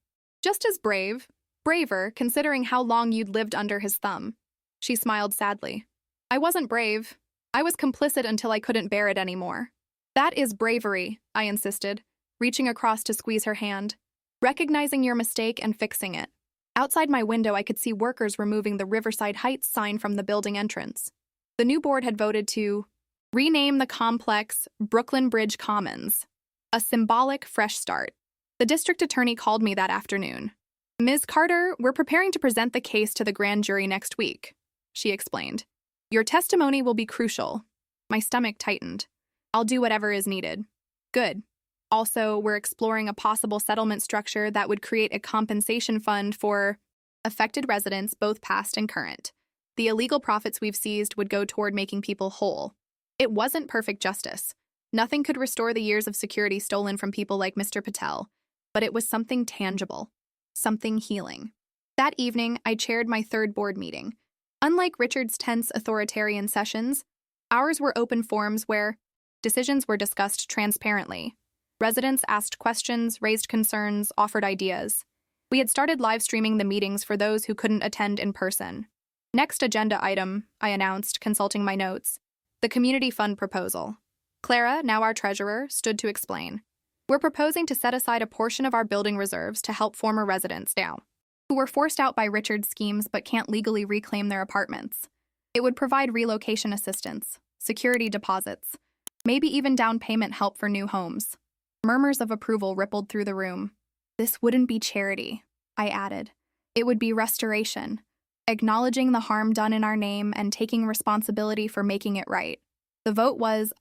just as braver, considering how long you'd lived under his thumb. She smiled sadly. I wasn't brave. I was complicit until I couldn't bear it anymore. That is bravery, I insisted, reaching across to squeeze her hand. Recognizing your mistake and fixing it. Outside my window, I could see workers removing the Riverside Heights sign from the building entrance. The new board had voted to rename the complex Brooklyn Bridge Commons, a symbolic fresh start. The district attorney called me that afternoon. Ms. Carter, we're preparing to present the case to the grand jury next week, she explained. Your testimony will be crucial. My stomach tightened. I'll do whatever is needed. Good. Also, we're exploring a possible settlement structure that would create a compensation fund for affected residents, both past and current. The illegal profits we've seized would go toward making people whole. It wasn't perfect justice. Nothing could restore the years of security stolen from people like Mr. Patel, but it was something tangible, something healing. That evening, I chaired my 3rd board meeting. Unlike Richard's tense authoritarian sessions, ours were open forums where decisions were discussed transparently. Residents asked questions, raised concerns, offered ideas. We had started live streaming the meetings for those who couldn't attend in person. Next agenda item, I announced, consulting my notes, the community fund proposal. Clara, now our treasurer, stood to explain. We're proposing to set aside a portion of our building reserves to help former residents now, who were forced out by Richard's schemes but can't legally reclaim their apartments. It would provide relocation assistance, security deposits, maybe even down payment help for new homes. Murmurs of approval rippled through the room. This wouldn't be charity, I added. It would be restoration, acknowledging the harm done in our name and taking responsibility for making it right. The vote was,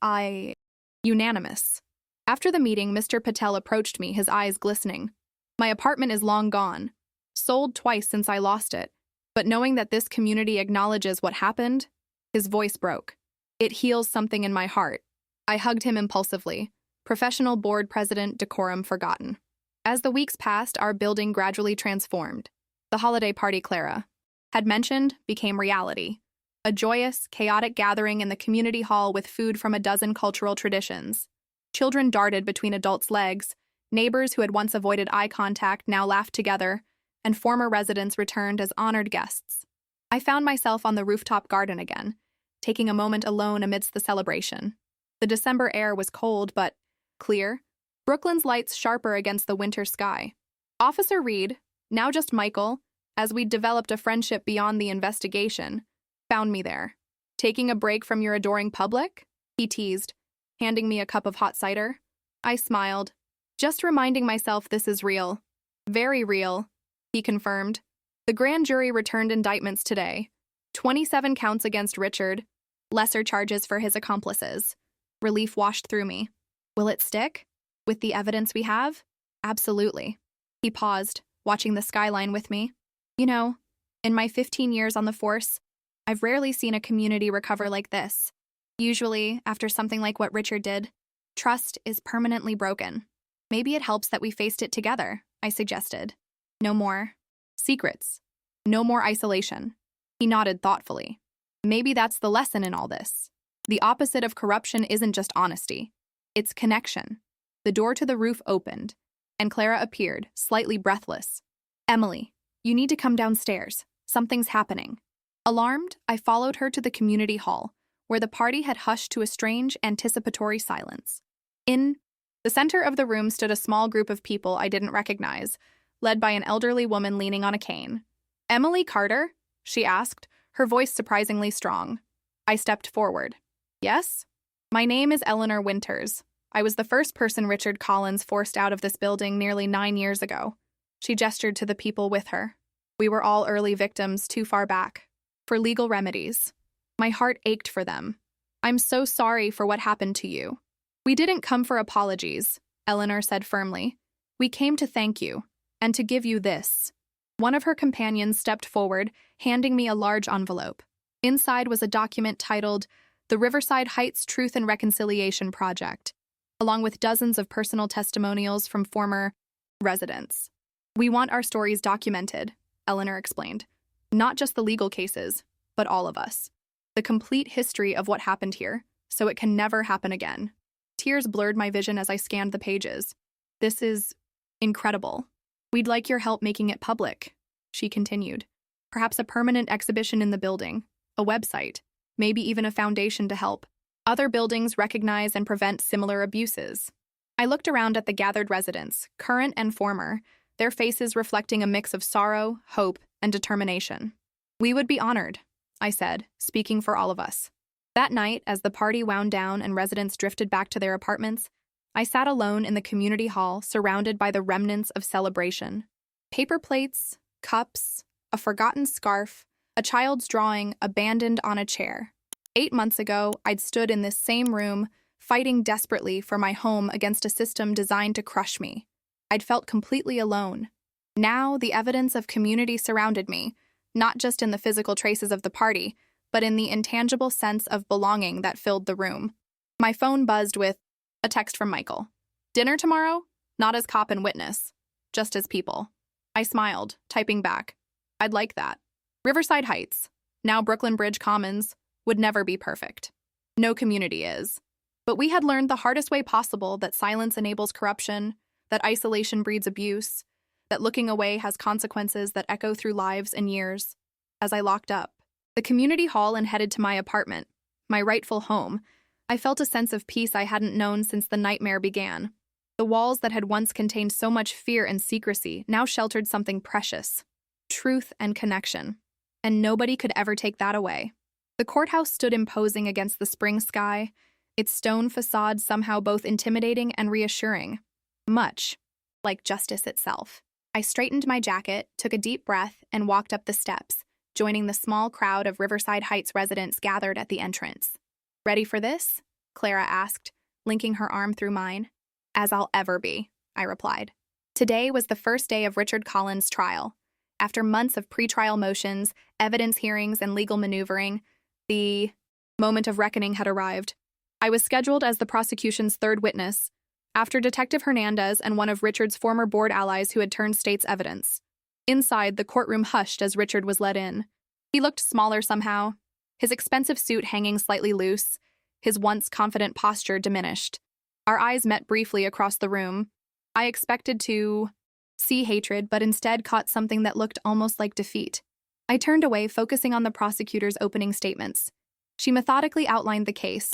unanimous. After the meeting, Mr. Patel approached me, his eyes glistening. My apartment is long gone. Sold twice since I lost it. But knowing that this community acknowledges what happened, his voice broke. It heals something in my heart. I hugged him impulsively. Professional board president decorum forgotten. As the weeks passed, our building gradually transformed. The holiday party Clara had mentioned became reality. A joyous, chaotic gathering in the community hall with food from a dozen cultural traditions. Children darted between adults' legs, neighbors who had once avoided eye contact now laughed together, and former residents returned as honored guests. I found myself on the rooftop garden again, taking a moment alone amidst the celebration. The December air was cold but clear, Brooklyn's lights sharper against the winter sky. Officer Reed, now just Michael, as we'd developed a friendship beyond the investigation, found me there. Taking a break from your adoring public? He teased, handing me a cup of hot cider. I smiled, just reminding myself this is real. Very real, he confirmed. The grand jury returned indictments today. 27 counts against Richard, lesser charges for his accomplices. Relief washed through me. Will it stick? With the evidence we have? Absolutely. He paused, watching the skyline with me. You know, in my 15 years on the force, I've rarely seen a community recover like this. Usually, after something like what Richard did, trust is permanently broken. Maybe it helps that we faced it together, I suggested. No more secrets. No more isolation. He nodded thoughtfully. Maybe that's the lesson in all this. The opposite of corruption isn't just honesty. It's connection. The door to the roof opened, and Clara appeared, slightly breathless. Emily, you need to come downstairs. Something's happening. Alarmed, I followed her to the community hall, where the party had hushed to a strange, anticipatory silence. In the center of the room stood a small group of people I didn't recognize, led by an elderly woman leaning on a cane. Emily Carter? She asked, her voice surprisingly strong. I stepped forward. Yes? My name is Eleanor Winters. I was the first person Richard Collins forced out of this building nearly 9 years ago. She gestured to the people with her. We were all early victims too far back. For legal remedies. My heart ached for them. I'm so sorry for what happened to you. We didn't come for apologies, Eleanor said firmly. We came to thank you, and to give you this. One of her companions stepped forward, handing me a large envelope. Inside was a document titled, The Riverside Heights Truth and Reconciliation Project, along with dozens of personal testimonials from former residents. We want our stories documented, Eleanor explained. Not just the legal cases, but all of us. The complete history of what happened here, so it can never happen again. Tears blurred my vision as I scanned the pages. This is incredible. We'd like your help making it public, she continued. Perhaps a permanent exhibition in the building, a website, maybe even a foundation to help other buildings recognize and prevent similar abuses. I looked around at the gathered residents, current and former, their faces reflecting a mix of sorrow, hope, and determination. We would be honored, I said, speaking for all of us. That night, as the party wound down and residents drifted back to their apartments, I sat alone in the community hall, surrounded by the remnants of celebration. Paper plates, cups, a forgotten scarf, a child's drawing abandoned on a chair. 8 months ago, I'd stood in this same room, fighting desperately for my home against a system designed to crush me. I'd felt completely alone. Now, the evidence of community surrounded me, not just in the physical traces of the party, but in the intangible sense of belonging that filled the room. My phone buzzed with a text from Michael. Dinner tomorrow? Not as cop and witness, just as people. I smiled, typing back. I'd like that. Riverside Heights, now Brooklyn Bridge Commons, would never be perfect. No community is. But we had learned the hardest way possible that silence enables corruption, that isolation breeds abuse, that looking away has consequences that echo through lives and years. As I locked up the community hall and headed to my apartment, my rightful home, I felt a sense of peace I hadn't known since the nightmare began. The walls that had once contained so much fear and secrecy now sheltered something precious, truth and connection. And nobody could ever take that away. The courthouse stood imposing against the spring sky, its stone facade somehow both intimidating and reassuring. Much like justice itself. I straightened my jacket, took a deep breath, and walked up the steps, joining the small crowd of Riverside Heights residents gathered at the entrance. Ready for this? Clara asked, linking her arm through mine. As I'll ever be, I replied. Today was the first day of Richard Collins' trial. After months of pretrial motions, evidence hearings, and legal maneuvering, the moment of reckoning had arrived. I was scheduled as the prosecution's third witness, after Detective Hernandez and one of Richard's former board allies who had turned state's evidence. Inside, the courtroom hushed as Richard was let in. He looked smaller somehow, his expensive suit hanging slightly loose, his once confident posture diminished. Our eyes met briefly across the room. I expected to see hatred, but instead caught something that looked almost like defeat. I turned away, focusing on the prosecutor's opening statements. She methodically outlined the case.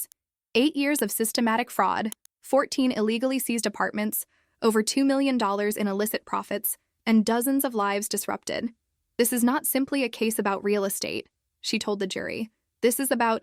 8 years of systematic fraud, 14 illegally seized apartments, over $2 million in illicit profits, and dozens of lives disrupted. This is not simply a case about real estate, she told the jury. This is about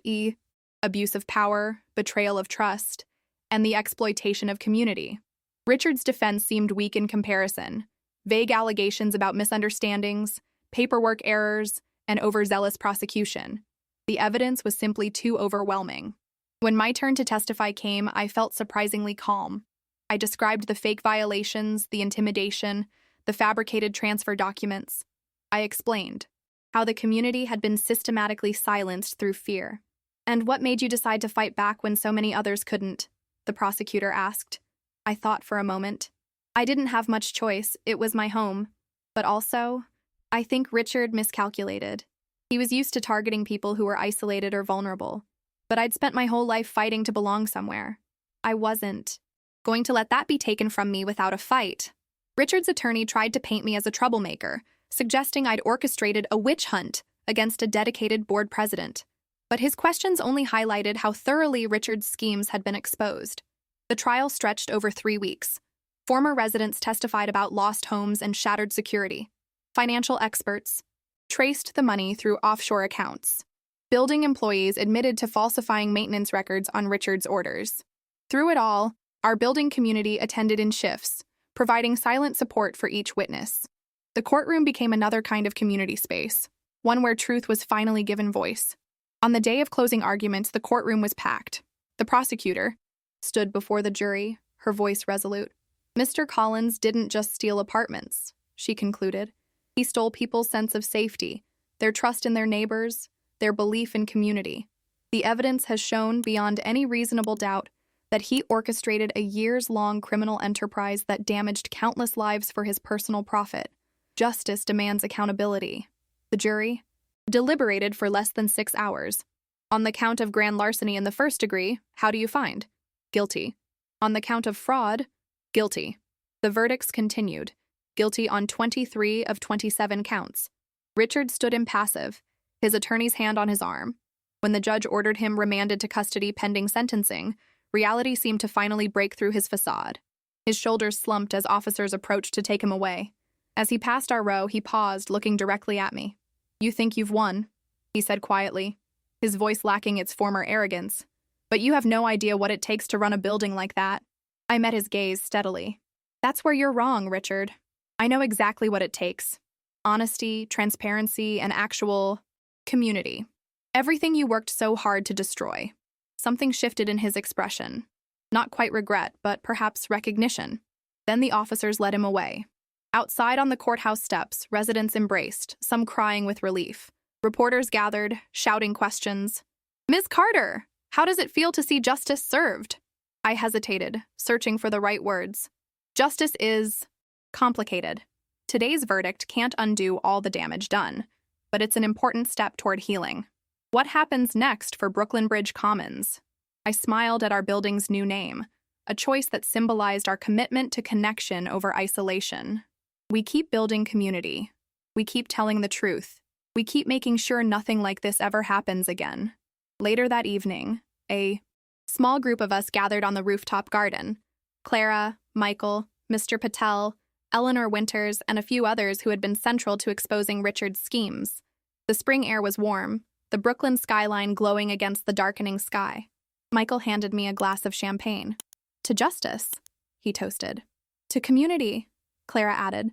abuse of power, betrayal of trust, and the exploitation of community. Richard's defense seemed weak in comparison. Vague allegations about misunderstandings, paperwork errors, and overzealous prosecution. The evidence was simply too overwhelming. When my turn to testify came, I felt surprisingly calm. I described the fake violations, the intimidation, the fabricated transfer documents. I explained how the community had been systematically silenced through fear. "And what made you decide to fight back when so many others couldn't?" the prosecutor asked. I thought for a moment. I didn't have much choice, it was my home. But also, I think Richard miscalculated. He was used to targeting people who were isolated or vulnerable. But I'd spent my whole life fighting to belong somewhere. I wasn't going to let that be taken from me without a fight. Richard's attorney tried to paint me as a troublemaker, suggesting I'd orchestrated a witch hunt against a dedicated board president. But his questions only highlighted how thoroughly Richard's schemes had been exposed. The trial stretched over 3 weeks. Former residents testified about lost homes and shattered security. Financial experts traced the money through offshore accounts. Building employees admitted to falsifying maintenance records on Richard's orders. Through it all, our building community attended in shifts, providing silent support for each witness. The courtroom became another kind of community space, one where truth was finally given voice. On the day of closing arguments, the courtroom was packed. The prosecutor stood before the jury, her voice resolute. "Mr. Collins didn't just steal apartments," she concluded. "He stole people's sense of safety, their trust in their neighbors, their belief in community. The evidence has shown beyond any reasonable doubt that he orchestrated a years-long criminal enterprise that damaged countless lives for his personal profit. Justice demands accountability." The jury deliberated for less than 6 hours. "On the count of grand larceny in the first degree, how do you find?" "Guilty." "On the count of fraud?" "Guilty." The verdicts continued. Guilty on 23 of 27 counts. Richard stood impassive, his attorney's hand on his arm. When the judge ordered him remanded to custody pending sentencing, reality seemed to finally break through his facade. His shoulders slumped as officers approached to take him away. As he passed our row, he paused, looking directly at me. "You think you've won," he said quietly, his voice lacking its former arrogance. "But you have no idea what it takes to run a building like that." I met his gaze steadily. "That's where you're wrong, Richard. I know exactly what it takes. Honesty, transparency, and actual community. Everything you worked so hard to destroy." Something shifted in his expression. Not quite regret, but perhaps recognition. Then the officers led him away. Outside on the courthouse steps, residents embraced, some crying with relief. Reporters gathered, shouting questions. "Ms. Carter, how does it feel to see justice served?" I hesitated, searching for the right words. Justice is complicated. Today's verdict can't undo all the damage done, but it's an important step toward healing. What happens next for Brooklyn Bridge Commons? I smiled at our building's new name, a choice that symbolized our commitment to connection over isolation. We keep building community. We keep telling the truth. We keep making sure nothing like this ever happens again. Later that evening, a small group of us gathered on the rooftop garden. Clara, Michael, Mr. Patel, Eleanor Winters, and a few others who had been central to exposing Richard's schemes. The spring air was warm, the Brooklyn skyline glowing against the darkening sky. Michael handed me a glass of champagne. "To justice," he toasted. "To community," Clara added.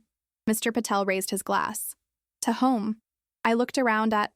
Mr. Patel raised his glass. "To home." I looked around at,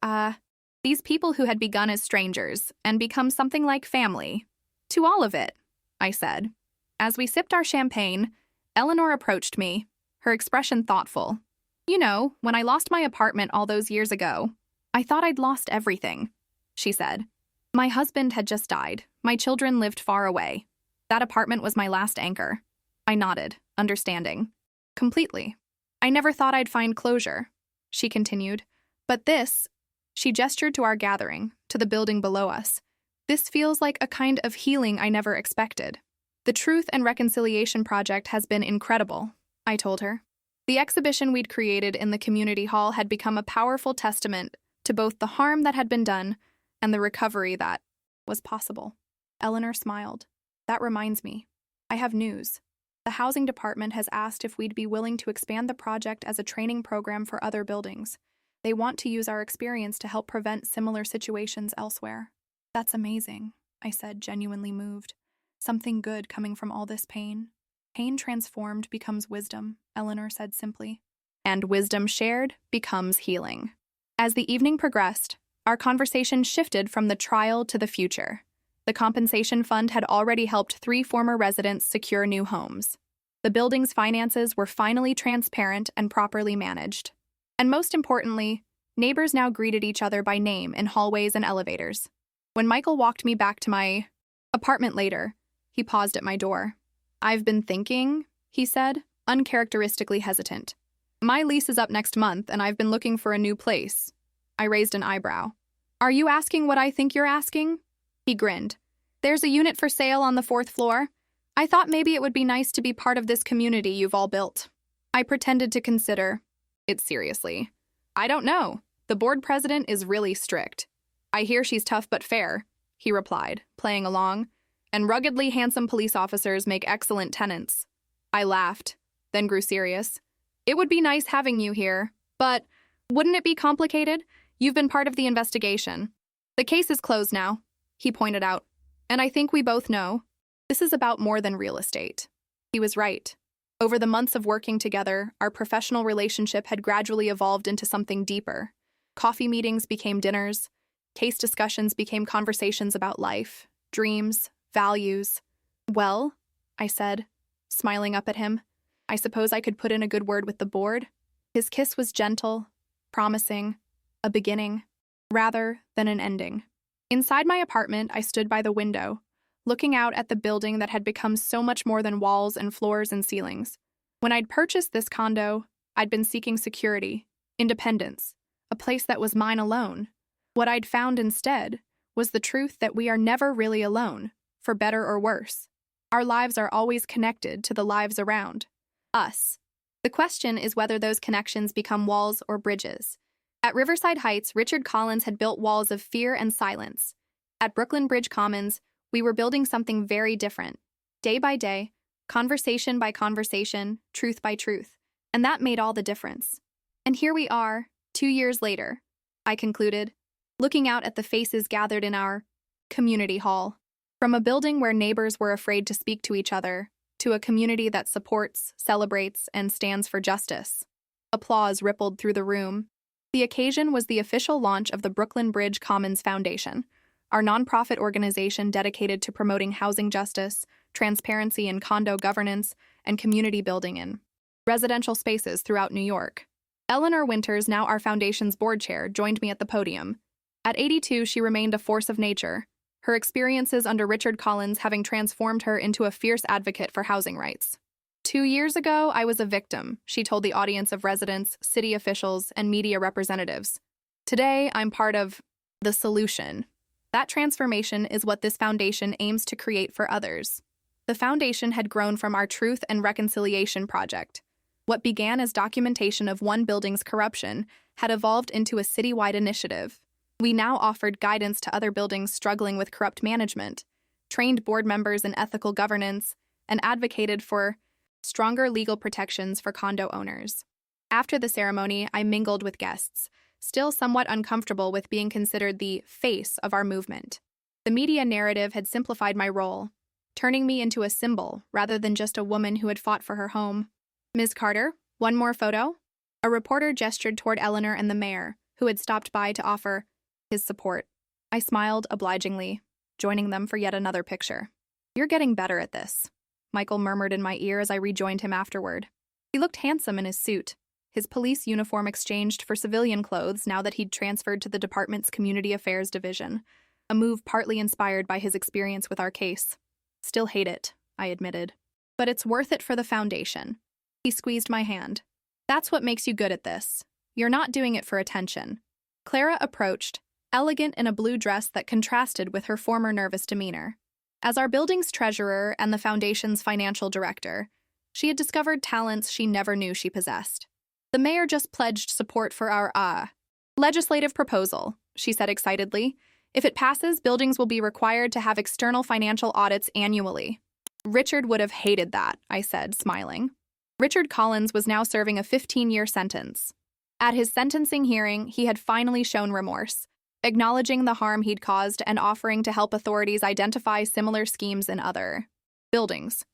these people who had begun as strangers and become something like family. "To all of it," I said. As we sipped our champagne, Eleanor approached me, her expression thoughtful. "You know, when I lost my apartment all those years ago, I thought I'd lost everything," she said. "My husband had just died. My children lived far away. That apartment was my last anchor." I nodded, understanding. "Completely. I never thought I'd find closure," she continued. "But this," she gestured to our gathering, to the building below us. "This feels like a kind of healing I never expected." "The Truth and Reconciliation Project has been incredible," I told her. The exhibition we'd created in the community hall had become a powerful testament to both the harm that had been done and the recovery that was possible. Eleanor smiled. "That reminds me. I have news. The housing department has asked if we'd be willing to expand the project as a training program for other buildings. They want to use our experience to help prevent similar situations elsewhere." "That's amazing," I said, genuinely moved. "Something good coming from all this pain." "Pain transformed becomes wisdom," Eleanor said simply. and wisdom shared becomes healing. As the evening progressed, our conversation shifted from the trial to the future. The compensation fund had already helped 3 former residents secure new homes. The building's finances were finally transparent and properly managed. And most importantly, neighbors now greeted each other by name in hallways and elevators. When Michael walked me back to my apartment later, he paused at my door. "I've been thinking," he said, uncharacteristically hesitant. "My lease is up next month, and I've been looking for a new place." I raised an eyebrow. "Are you asking what I think you're asking?" He grinned. "There's a unit for sale on the 4th floor. I thought maybe it would be nice to be part of this community you've all built." I pretended to consider it seriously. "I don't know. The board president is really strict. I hear she's tough but fair," he replied, playing along. "And ruggedly handsome police officers make excellent tenants." I laughed, then grew serious. "It would be nice having you here, but wouldn't it be complicated? You've been part of the investigation. The case is closed now," he pointed out. "And I think we both know this is about more than real estate." He was right. Over the months of working together, our professional relationship had gradually evolved into something deeper. Coffee meetings became dinners. Case discussions became conversations about life, dreams, values. "Well," I said, smiling up at him, "I suppose I could put in a good word with the board." His kiss was gentle, promising, a beginning, rather than an ending. Inside my apartment, I stood by the window, looking out at the building that had become so much more than walls and floors and ceilings. When I'd purchased this condo, I'd been seeking security, independence, a place that was mine alone. What I'd found instead was the truth that we are never really alone, for better or worse. Our lives are always connected to the lives around us. The question is whether those connections become walls or bridges. At Riverside Heights, Richard Collins had built walls of fear and silence. At Brooklyn Bridge Commons, we were building something very different. Day by day, conversation by conversation, truth by truth. And that made all the difference. And here we are, 2 years later, I concluded, looking out at the faces gathered in our community hall. From a building where neighbors were afraid to speak to each other, to a community that supports, celebrates, and stands for justice. Applause rippled through the room. The occasion was the official launch of the Brooklyn Bridge Commons Foundation, our nonprofit organization dedicated to promoting housing justice, transparency in condo governance, and community building in residential spaces throughout New York. Eleanor Winters, now our foundation's board chair, joined me at the podium. At 82, she remained a force of nature, her experiences under Richard Collins having transformed her into a fierce advocate for housing rights. 2 years ago, I was a victim, she told the audience of residents, city officials, and media representatives. Today, I'm part of the solution. That transformation is what this foundation aims to create for others. The foundation had grown from our Truth and Reconciliation project. What began as documentation of one building's corruption had evolved into a citywide initiative. We now offered guidance to other buildings struggling with corrupt management, trained board members in ethical governance, and advocated for stronger legal protections for condo owners. After the ceremony, I mingled with guests, still somewhat uncomfortable with being considered the face of our movement. The media narrative had simplified my role, turning me into a symbol rather than just a woman who had fought for her home. "Ms. Carter, one more photo?" A reporter gestured toward Eleanor and the mayor, who had stopped by to offer his support. I smiled obligingly, joining them for yet another picture. "You're getting better at this," Michael murmured in my ear as I rejoined him afterward. He looked handsome in his suit, his police uniform exchanged for civilian clothes now that he'd transferred to the department's Community Affairs Division, a move partly inspired by his experience with our case. "Still hate it," I admitted. "But it's worth it for the foundation." He squeezed my hand. "That's what makes you good at this. You're not doing it for attention." Clara approached, elegant in a blue dress that contrasted with her former nervous demeanor. As our building's treasurer and the foundation's financial director, she had discovered talents she never knew she possessed. "The mayor just pledged support for our, legislative proposal," she said excitedly. "If it passes, buildings will be required to have external financial audits annually." "Richard would have hated that," I said, smiling. Richard Collins was now serving a 15-year sentence. At his sentencing hearing, he had finally shown remorse, acknowledging the harm he'd caused and offering to help authorities identify similar schemes in other buildings.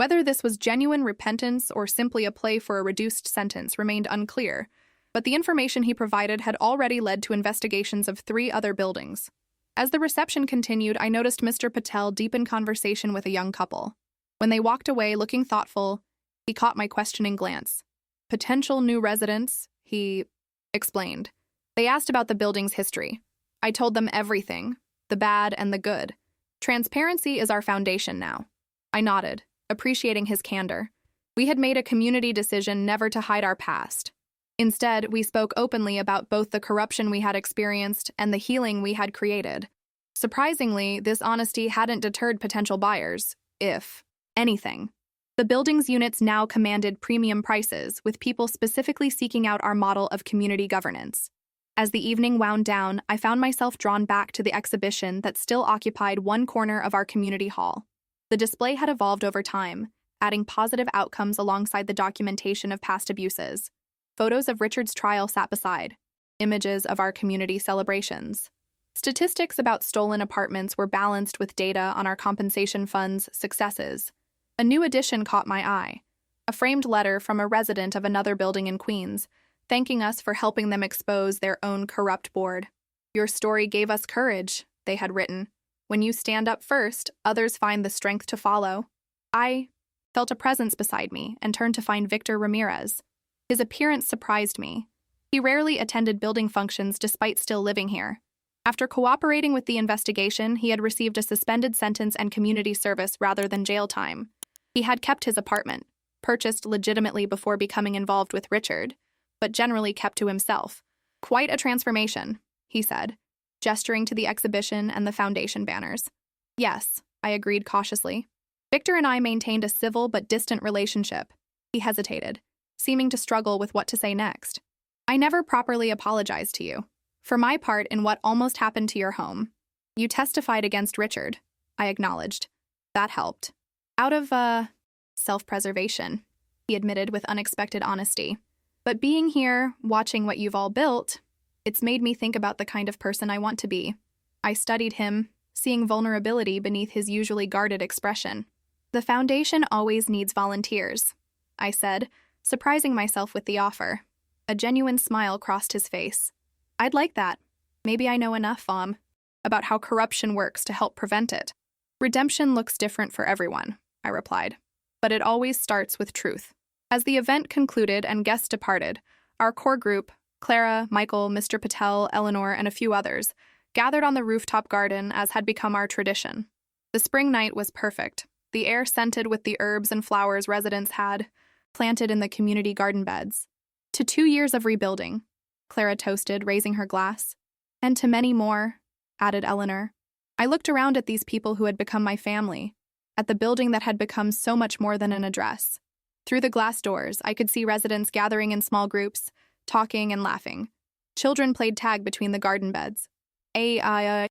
Whether this was genuine repentance or simply a play for a reduced sentence remained unclear, but the information he provided had already led to investigations of 3 other buildings. As the reception continued, I noticed Mr. Patel deep in conversation with a young couple. When they walked away looking thoughtful, he caught my questioning glance. "Potential new residents," he explained. They asked about the building's history. I told them everything, the bad and the good. Transparency is our foundation now. I nodded, appreciating his candor. We had made a community decision never to hide our past. Instead, we spoke openly about both the corruption we had experienced and the healing we had created. Surprisingly, this honesty hadn't deterred potential buyers, if anything. The building's units now commanded premium prices, with people specifically seeking out our model of community governance. As the evening wound down, I found myself drawn back to the exhibition that still occupied one corner of our community hall. The display had evolved over time, adding positive outcomes alongside the documentation of past abuses. Photos of Richard's trial sat beside, images of our community celebrations. Statistics about stolen apartments were balanced with data on our compensation fund's successes. A new addition caught my eye, a framed letter from a resident of another building in Queens, thanking us for helping them expose their own corrupt board. "Your story gave us courage," they had written. "When you stand up first, others find the strength to follow." I felt a presence beside me and turned to find Victor Ramirez. His appearance surprised me. He rarely attended building functions despite still living here. After cooperating with the investigation, he had received a suspended sentence and community service rather than jail time. He had kept his apartment, purchased legitimately before becoming involved with Richard, but generally kept to himself. "Quite a transformation," he said, gesturing to the exhibition and the foundation banners. "Yes," I agreed cautiously. Victor and I maintained a civil but distant relationship. He hesitated, seeming to struggle with what to say next. "I never properly apologized to you. For my part in what almost happened to your home. You testified against Richard," I acknowledged. "That helped." "Out of, self-preservation," he admitted with unexpected honesty. "But being here, watching what you've all built, it's made me think about the kind of person I want to be." I studied him, seeing vulnerability beneath his usually guarded expression. "The foundation always needs volunteers," I said, surprising myself with the offer. A genuine smile crossed his face. "I'd like that. Maybe I know enough, about how corruption works to help prevent it." "Redemption looks different for everyone," I replied. "But it always starts with truth." As the event concluded and guests departed, our core group, Clara, Michael, Mr. Patel, Eleanor, and a few others, gathered on the rooftop garden as had become our tradition. The spring night was perfect, the air scented with the herbs and flowers residents had planted in the community garden beds. "To 2 years of rebuilding," Clara toasted, raising her glass. "And to many more," added Eleanor. I looked around at these people who had become my family, at the building that had become so much more than an address. Through the glass doors, I could see residents gathering in small groups, talking and laughing. Children played tag between the garden beds. A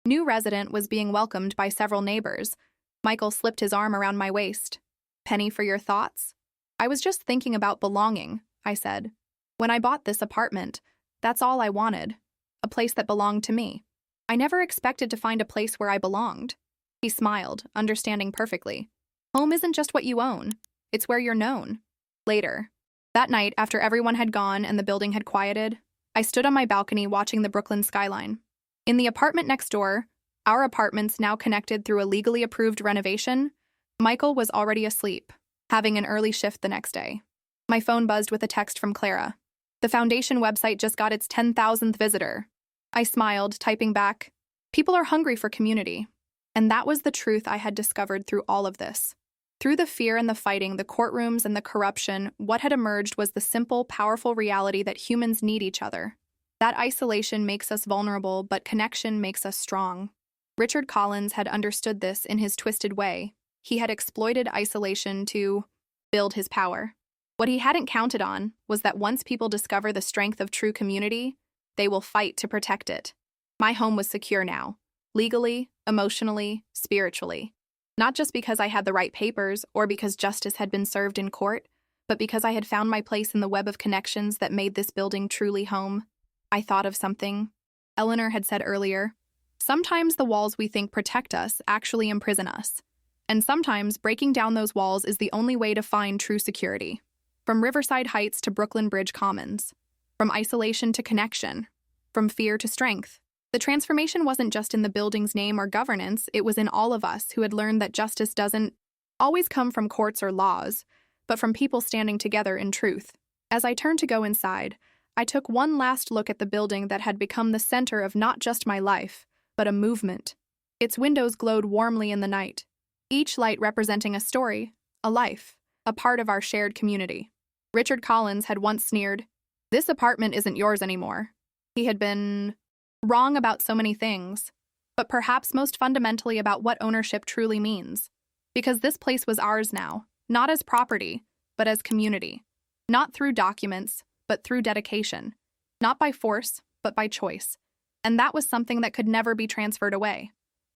new resident was being welcomed by several neighbors. Michael slipped his arm around my waist. "Penny for your thoughts?" "I was just thinking about belonging," I said. "When I bought this apartment, that's all I wanted, a place that belonged to me. I never expected to find a place where I belonged." He smiled, understanding perfectly. "Home isn't just what you own, it's where you're known." Later, that night after everyone had gone and the building had quieted, I stood on my balcony watching the Brooklyn skyline. In the apartment next door, our apartments now connected through a legally approved renovation, Michael was already asleep, having an early shift the next day. My phone buzzed with a text from Clara. "The foundation website just got its 10,000th visitor." I smiled, typing back, "People are hungry for community." And that was the truth I had discovered through all of this. Through the fear and the fighting, the courtrooms and the corruption, what had emerged was the simple, powerful reality that humans need each other. That isolation makes us vulnerable, but connection makes us strong. Richard Collins had understood this in his twisted way. He had exploited isolation to build his power. What he hadn't counted on was that once people discover the strength of true community, they will fight to protect it. My home was secure now, legally, emotionally, spiritually. Not just because I had the right papers or because justice had been served in court, but because I had found my place in the web of connections that made this building truly home. I thought of something Eleanor had said earlier. Sometimes the walls we think protect us actually imprison us. And sometimes breaking down those walls is the only way to find true security. From Riverside Heights to Brooklyn Bridge Commons, from isolation to connection, from fear to strength. The transformation wasn't just in the building's name or governance, it was in all of us who had learned that justice doesn't always come from courts or laws, but from people standing together in truth. As I turned to go inside, I took one last look at the building that had become the center of not just my life, but a movement. Its windows glowed warmly in the night, each light representing a story, a life, a part of our shared community. Richard Collins had once sneered, "This apartment isn't yours anymore." He had been wrong about so many things, but perhaps most fundamentally about what ownership truly means. Because this place was ours now, not as property, but as community. Not through documents, but through dedication. Not by force, but by choice. And that was something that could never be transferred away.